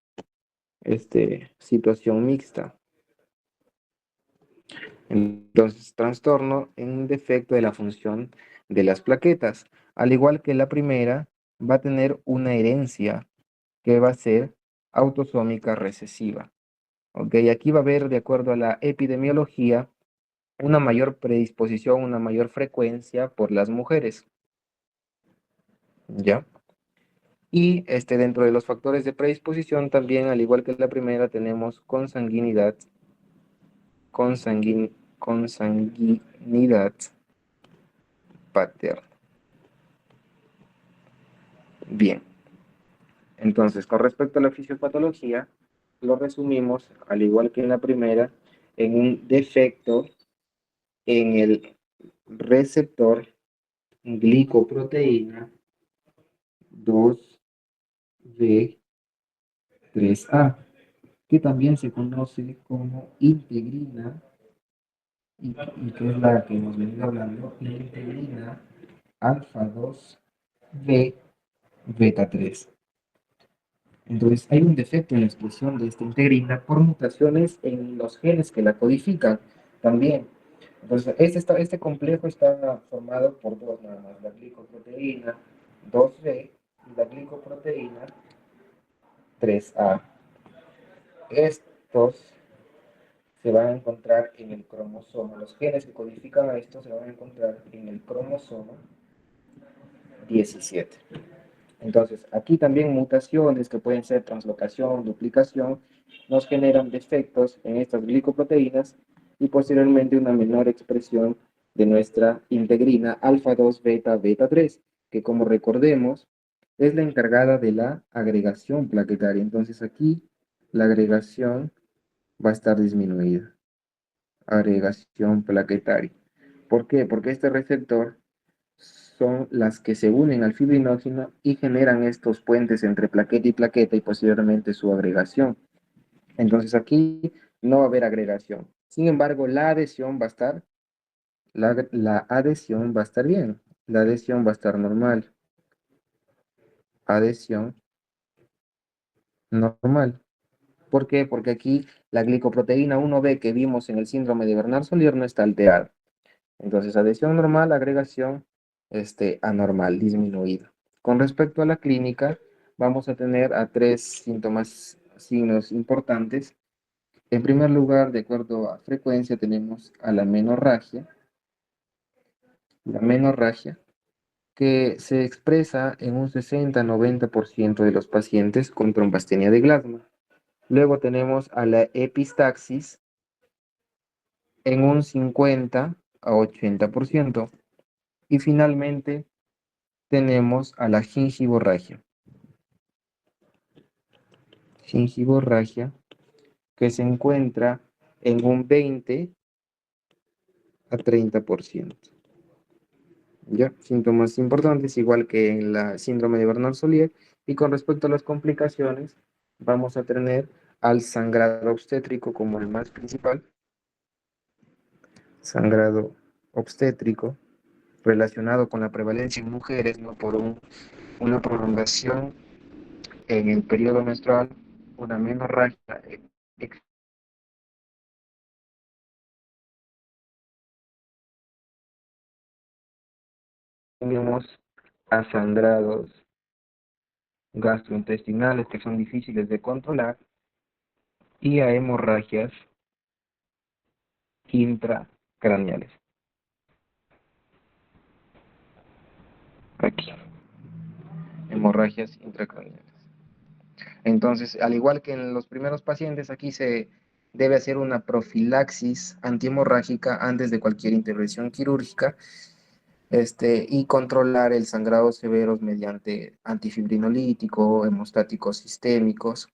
situación mixta. Entonces, trastorno en defecto de la función de las plaquetas. Al igual que la primera, va a tener una herencia que va a ser autosómica recesiva. ¿Ok? Aquí va a haber, de acuerdo a la epidemiología, una mayor predisposición, una mayor frecuencia por las mujeres. ¿Ya? Y dentro de los factores de predisposición también, al igual que la primera, tenemos consanguinidad, consanguinidad paterna. Bien, entonces con respecto a la fisiopatología, lo resumimos, al igual que en la primera, en un defecto en el receptor glicoproteína 2B3A, que también se conoce como integrina, y que es la que hemos venido hablando, la integrina alfa 2B beta 3. Entonces, hay un defecto en la expresión de esta integrina por mutaciones en los genes que la codifican también. Entonces, este complejo está formado por dos nada más, la glicoproteína 2B y la glicoproteína 3A. Estos se van a encontrar en el cromosoma, los genes que codifican a esto se van a encontrar en el cromosoma 17. Entonces, aquí también mutaciones que pueden ser translocación, duplicación, nos generan defectos en estas glicoproteínas y posteriormente una menor expresión de nuestra integrina alfa 2 beta beta 3, que como recordemos es la encargada de la agregación plaquetaria. Entonces aquí la agregación va a estar disminuida. Agregación plaquetaria. ¿Por qué? Porque este receptor son las que se unen al fibrinógeno y generan estos puentes entre plaqueta y posteriormente su agregación. Entonces aquí no va a haber agregación. Sin embargo, la adhesión va a estar, la adhesión va a estar bien. La adhesión va a estar normal. Adhesión normal. ¿Por qué? Porque aquí la glicoproteína 1B que vimos en el síndrome de Bernard-Solier no está alterada. Entonces, adhesión normal, agregación anormal, disminuida. Con respecto a la clínica, vamos a tener a tres signos importantes. En primer lugar, de acuerdo a frecuencia, tenemos a la menorragia, que se expresa en un 60-90% de los pacientes con trombastenia de Glasgow. Luego tenemos a la epistaxis en un 50 a 80%. Y finalmente tenemos a la gingivorragia, que se encuentra en un 20 a 30%. ¿Ya? Síntomas importantes, igual que en la síndrome de Bernard-Solier. Y con respecto a las complicaciones, vamos a tener al sangrado obstétrico como el más principal. Sangrado obstétrico relacionado con la prevalencia en mujeres, ¿no? Por una prolongación en el periodo menstrual, una menorragia. Tenemos a sangrados gastrointestinales que son difíciles de controlar y a hemorragias intracraneales. Aquí, hemorragias intracraneales. Entonces, al igual que en los primeros pacientes, aquí se debe hacer una profilaxis antihemorrágica antes de cualquier intervención quirúrgica, y controlar el sangrado severo mediante antifibrinolítico, hemostáticos sistémicos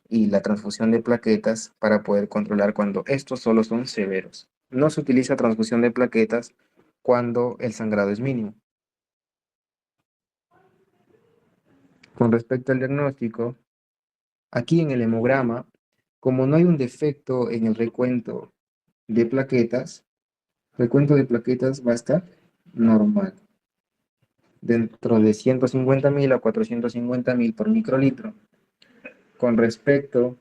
y la transfusión de plaquetas para poder controlar cuando estos solo son severos. No se utiliza transfusión de plaquetas cuando el sangrado es mínimo. Con respecto al diagnóstico, aquí en el hemograma Como no hay un defecto en el recuento de plaquetas, va a estar normal, dentro de 150.000 a 450.000 por microlitro. Con respecto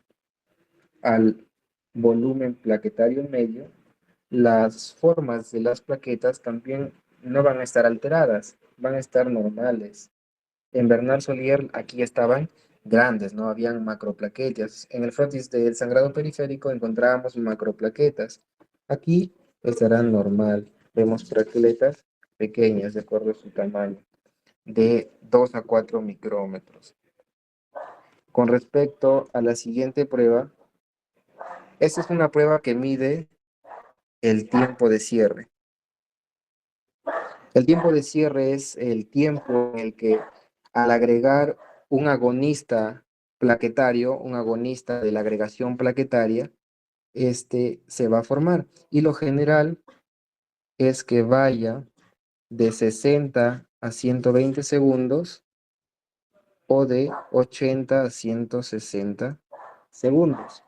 al volumen plaquetario medio, las formas de las plaquetas también no van a estar alteradas, van a estar normales. En Bernard Solier aquí estaban grandes, ¿no? Habían macroplaquetas. En el frotis del sangrado periférico encontrábamos macroplaquetas. Aquí estarán normal. Vemos plaquetas pequeñas de acuerdo a su tamaño, de 2 a 4 micrómetros. Con respecto a la siguiente prueba, esta es una prueba que mide el tiempo de cierre. El tiempo de cierre es el tiempo en el que al agregar un agonista plaquetario, un agonista de la agregación plaquetaria, este se va a formar. Y lo general es que vaya de 60 a 120 segundos o de 80 a 160 segundos.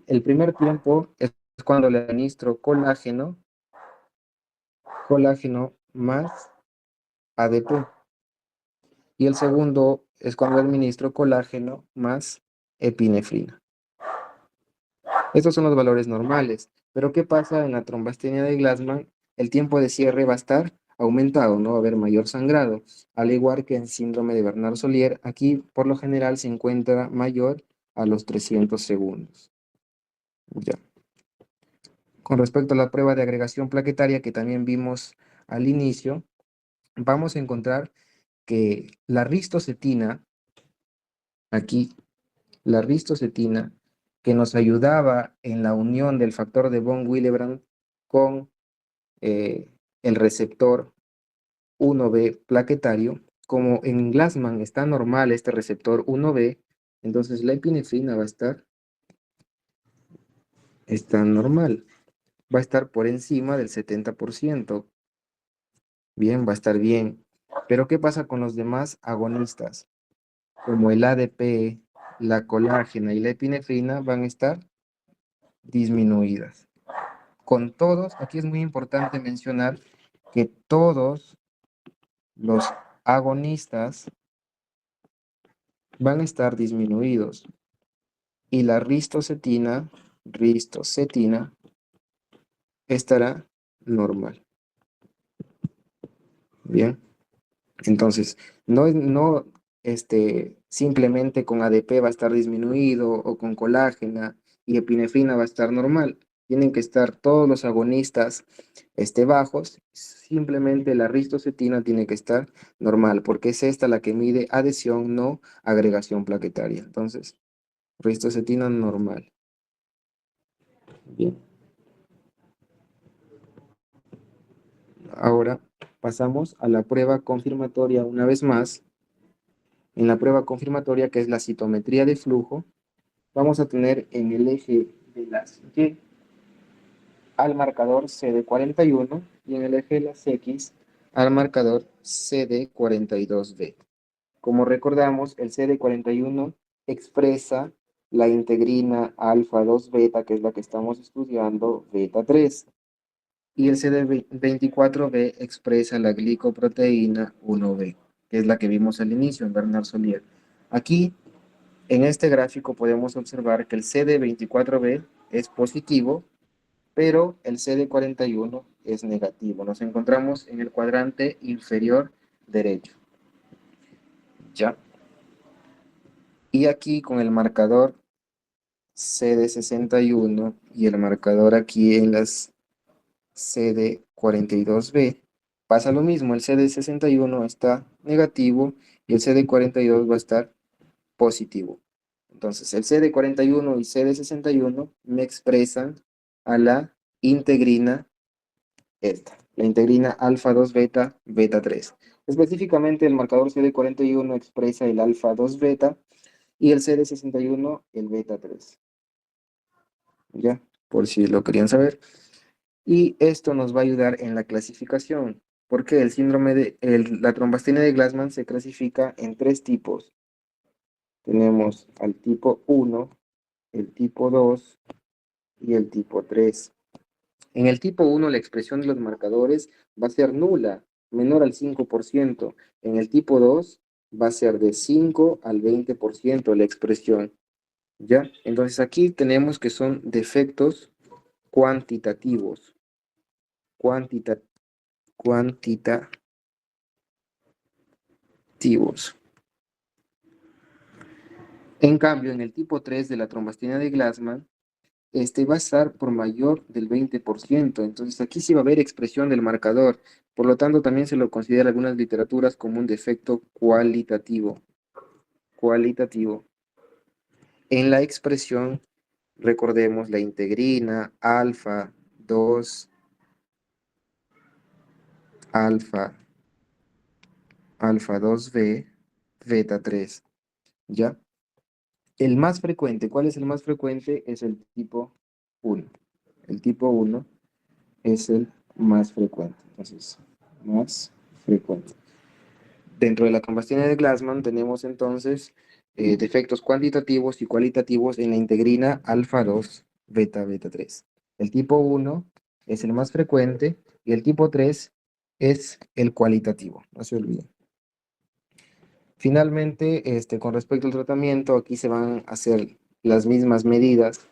El primer tiempo es cuando le administro colágeno más ADP. Y el segundo es cuando administro colágeno más epinefrina. Estos son los valores normales. Pero ¿qué pasa en la trombastenia de Glassman? El tiempo de cierre va a estar aumentado, no va a haber mayor sangrado. Al igual que en síndrome de Bernard Solier, aquí por lo general se encuentra mayor a los 300 segundos. Ya. Con respecto a la prueba de agregación plaquetaria que también vimos al inicio, vamos a encontrar que la ristocetina, aquí, la ristocetina, que nos ayudaba en la unión del factor de von Willebrand con el receptor 1B plaquetario, como en Glassman está normal este receptor 1B, entonces la epinefrina va a está normal, va a estar por encima del 70%. Bien, va a estar bien. Pero ¿qué pasa con los demás agonistas? Como el ADP, la colágena y la epinefrina van a estar disminuidas. Con todos, aquí es muy importante mencionar que todos los agonistas van a estar disminuidos y la ristocetina estará normal. Bien, entonces no simplemente con ADP va a estar disminuido o con colágena y epinefrina va a estar normal. Tienen que estar todos los agonistas bajos, simplemente la ristocetina tiene que estar normal, porque es esta la que mide adhesión, no agregación plaquetaria. Entonces, ristocetina normal. Bien. Ahora pasamos a la prueba confirmatoria una vez más. En la prueba confirmatoria, que es la citometría de flujo, vamos a tener en el eje de las Y al marcador CD41 y en el eje de las X al marcador CD42B. Como recordamos, el CD41 expresa la integrina alfa 2 beta, que es la que estamos estudiando, beta 3. Y el CD24B expresa la glicoproteína 1B, que es la que vimos al inicio en Bernard Solier. Aquí, en este gráfico, podemos observar que el CD24B es positivo, pero el CD41 es negativo. Nos encontramos en el cuadrante inferior derecho. ¿Ya? Y aquí con el marcador CD61 y el marcador aquí en las CD42B, pasa lo mismo, el CD61 está negativo y el CD42 va a estar positivo. Entonces, el CD41 y CD61 me expresan a la integrina esta, la integrina alfa 2 beta, beta 3. Específicamente, el marcador CD41 expresa el alfa 2 beta y el CD61 el beta 3. ¿Ya? Por si lo querían saber. Y esto nos va a ayudar en la clasificación, porque el síndrome la trombastenia de Glassman se clasifica en tres tipos. Tenemos al tipo 1, el tipo 2 y el tipo 3. En el tipo 1 la expresión de los marcadores va a ser nula, menor al 5%. En el tipo 2 va a ser de 5 al 20% la expresión. ¿Ya? Entonces aquí tenemos que son defectos cuantitativos. Cuantitativos. En cambio, en el tipo 3 de la trombastina de Glassman, este va a estar por mayor del 20%. Entonces aquí sí va a haber expresión del marcador. Por lo tanto, también se lo considera en algunas literaturas como un defecto cualitativo. Cualitativo. En la expresión, recordemos la integrina, alfa 2, alfa, alfa 2b, beta 3. ¿Ya? El más frecuente, ¿cuál es el más frecuente? Es el tipo 1. El tipo 1 es el más frecuente. Entonces, más frecuente. Dentro de la combustión de Glassman tenemos entonces defectos cuantitativos y cualitativos en la integrina alfa 2 beta beta 3. El tipo 1 es el más frecuente y el tipo 3 es el cualitativo, no se olviden. Finalmente, con respecto al tratamiento, aquí se van a hacer las mismas medidas.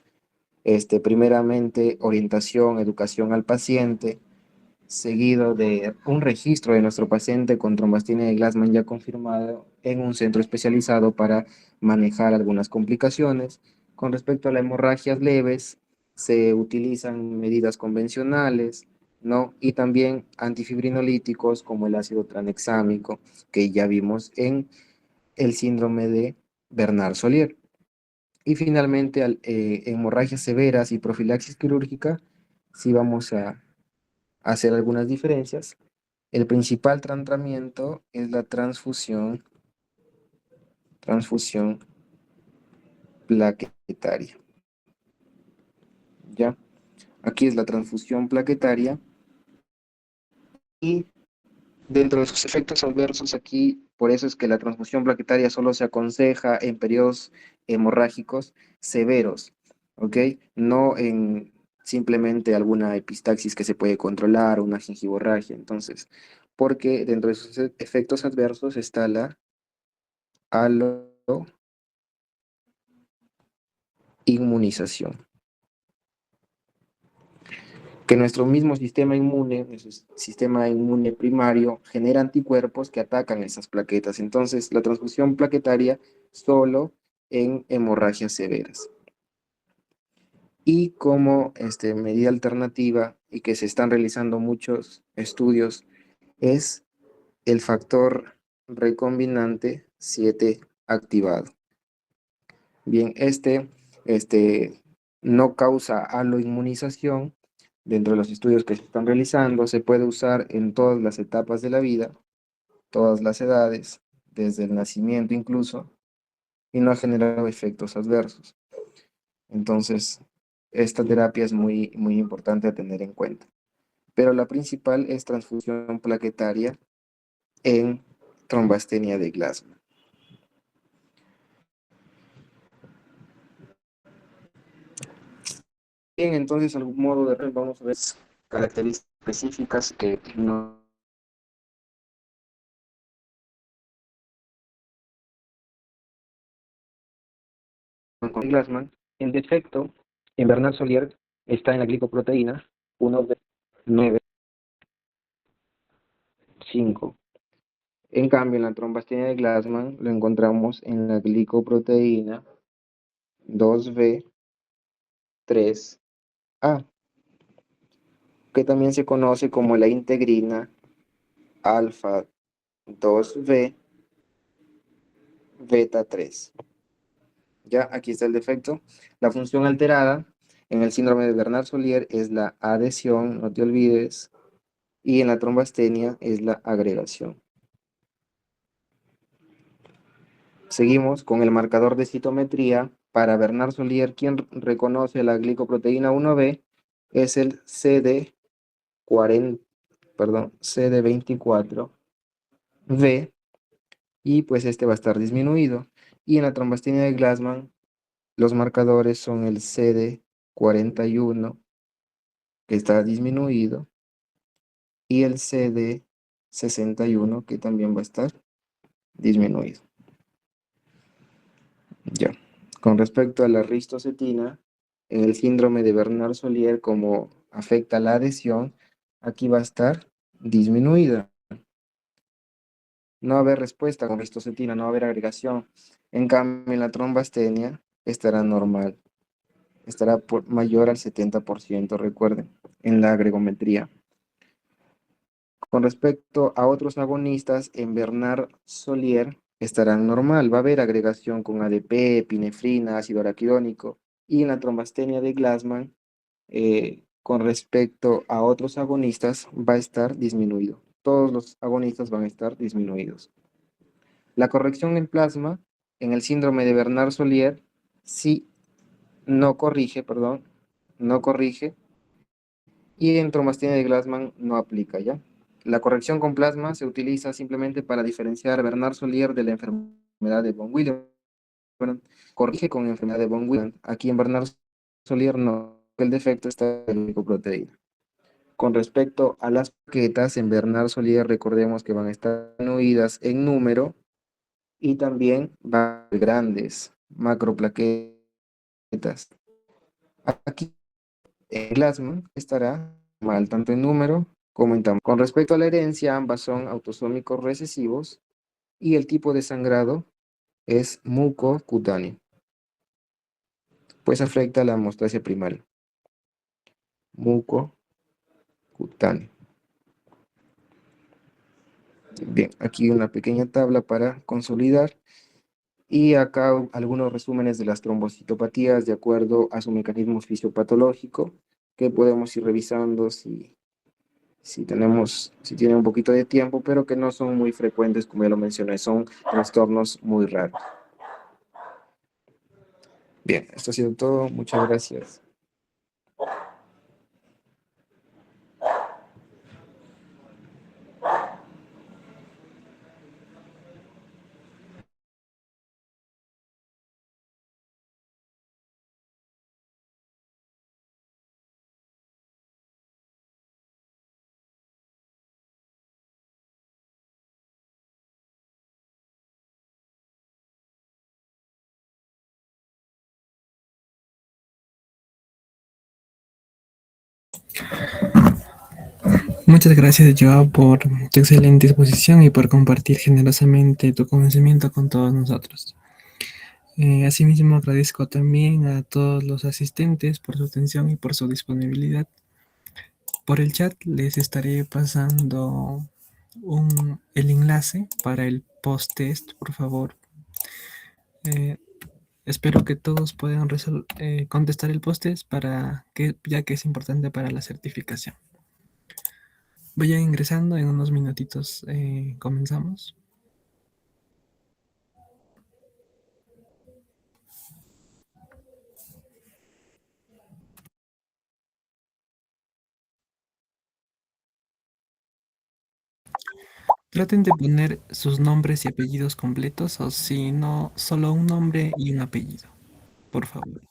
Primeramente, orientación, educación al paciente, seguido de un registro de nuestro paciente con trombastina de Glassman ya confirmado en un centro especializado para manejar algunas complicaciones. Con respecto a las hemorragias leves, se utilizan medidas convencionales, ¿no? Y también antifibrinolíticos como el ácido tranexámico, que ya vimos en el síndrome de Bernard-Solier. Y finalmente, hemorragias severas y profilaxis quirúrgica, sí vamos a hacer algunas diferencias. El principal tratamiento es la transfusión plaquetaria. ¿Ya? Aquí es la transfusión plaquetaria y dentro de sus efectos adversos aquí, por eso es que la transfusión plaquetaria solo se aconseja en periodos hemorrágicos severos, ¿ok? No en simplemente alguna epistaxis que se puede controlar o una gingivorragia. Entonces, porque dentro de sus efectos adversos está la aloinmunización. Que nuestro mismo sistema inmune primario, genera anticuerpos que atacan esas plaquetas. Entonces, la transfusión plaquetaria solo en hemorragias severas. Y como medida alternativa, y que se están realizando muchos estudios, es el factor recombinante 7 activado. Bien, no causa aloinmunización. Dentro de los estudios que se están realizando, se puede usar en todas las etapas de la vida, todas las edades, desde el nacimiento incluso, y no ha generado efectos adversos. Entonces, esta terapia es muy, muy importante a tener en cuenta. Pero la principal es transfusión plaquetaria en trombastenia de Glassman. Bien, entonces, algún modo de vamos a ver características específicas que no con Glassman. El defecto en Bernard Solier está en la glicoproteína 1b95. En cambio, en la trombastina de Glassman lo encontramos en la glicoproteína 2b3a, que también se conoce como la integrina alfa 2b beta 3. Ya, aquí está el defecto. La función alterada en el síndrome de Bernard-Solier es la adhesión, no te olvides, y en la trombastenia es la agregación. Seguimos con el marcador de citometría. Para Bernard-Solier, quien reconoce la glicoproteína 1b es el CD24V, y pues este va a estar disminuido. Y en la trombastina de Glassman Los marcadores son el CD41, que está disminuido, y el CD61, que también va a estar disminuido. Ya. Con respecto a la ristocetina, en el síndrome de Bernard-Solier, como afecta la adhesión, aquí va a estar disminuida. No va a haber respuesta con ristocetina, no va a haber agregación. En cambio, en la trombastenia estará normal, estará mayor al 70%, recuerden, en la agregometría. Con respecto a otros agonistas, en Bernard-Solier estarán normal. Va a haber agregación con ADP, epinefrina, ácido araquidónico. Y en la trombastenia de Glassman, con respecto a otros agonistas, va a estar disminuido. Todos los agonistas van a estar disminuidos. La corrección en plasma, en el síndrome de Bernard-Solier, sí no corrige, perdón, no corrige, y en trombastenia de Glassman no aplica, ¿ya? La corrección con plasma se utiliza simplemente para diferenciar a Bernard-Solier de la enfermedad de von Willebrand. Corrige con enfermedad de von Willebrand. Aquí en Bernard-Solier no, el defecto está en la glicoproteína. Con respecto a las plaquetas, en Bernard-Solier recordemos que van a estar disminuidas en número y también van a ser grandes, macroplaquetas. Aquí el Glassman estará mal tanto en número como en tamaño. Con respecto a la herencia, ambas son autosómicos recesivos y el tipo de sangrado es mucocutáneo, pues afecta a la hemostasia primaria. Mucocutáneo. Bien, aquí una pequeña tabla para consolidar. Y acá algunos resúmenes de las trombocitopatías de acuerdo a su mecanismo fisiopatológico, que podemos ir revisando si tienen un poquito de tiempo, pero que no son muy frecuentes, como ya lo mencioné, son trastornos muy raros. Bien, esto ha sido todo. Muchas gracias. Muchas gracias, Joao, por tu excelente exposición y por compartir generosamente tu conocimiento con todos nosotros. Asimismo, agradezco también a todos los asistentes por su atención y por su disponibilidad. Por el chat les estaré pasando el enlace para el post-test, por favor. Eh, Espero que todos puedan contestar el post-test ya que es importante para la certificación. Vayan ingresando, en unos minutitos comenzamos. Traten de poner sus nombres y apellidos completos, o si no, solo un nombre y un apellido, por favor.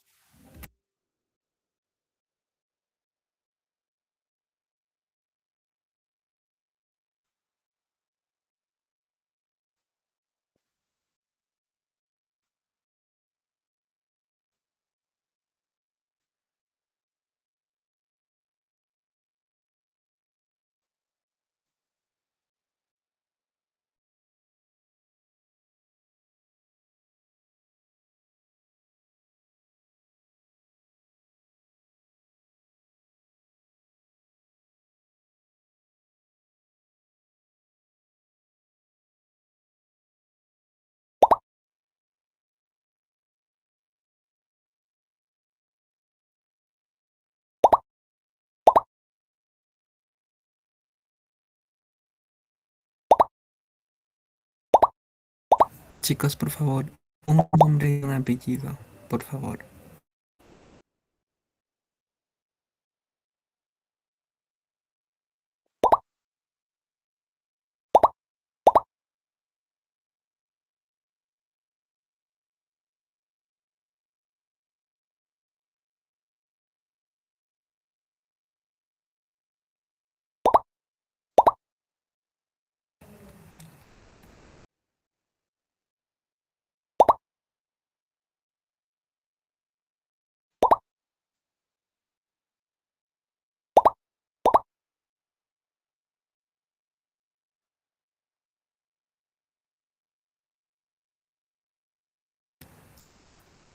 Chicos, por favor, un nombre y un apellido, por favor.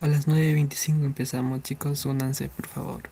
A las 9:25 empezamos, chicos, únanse, por favor.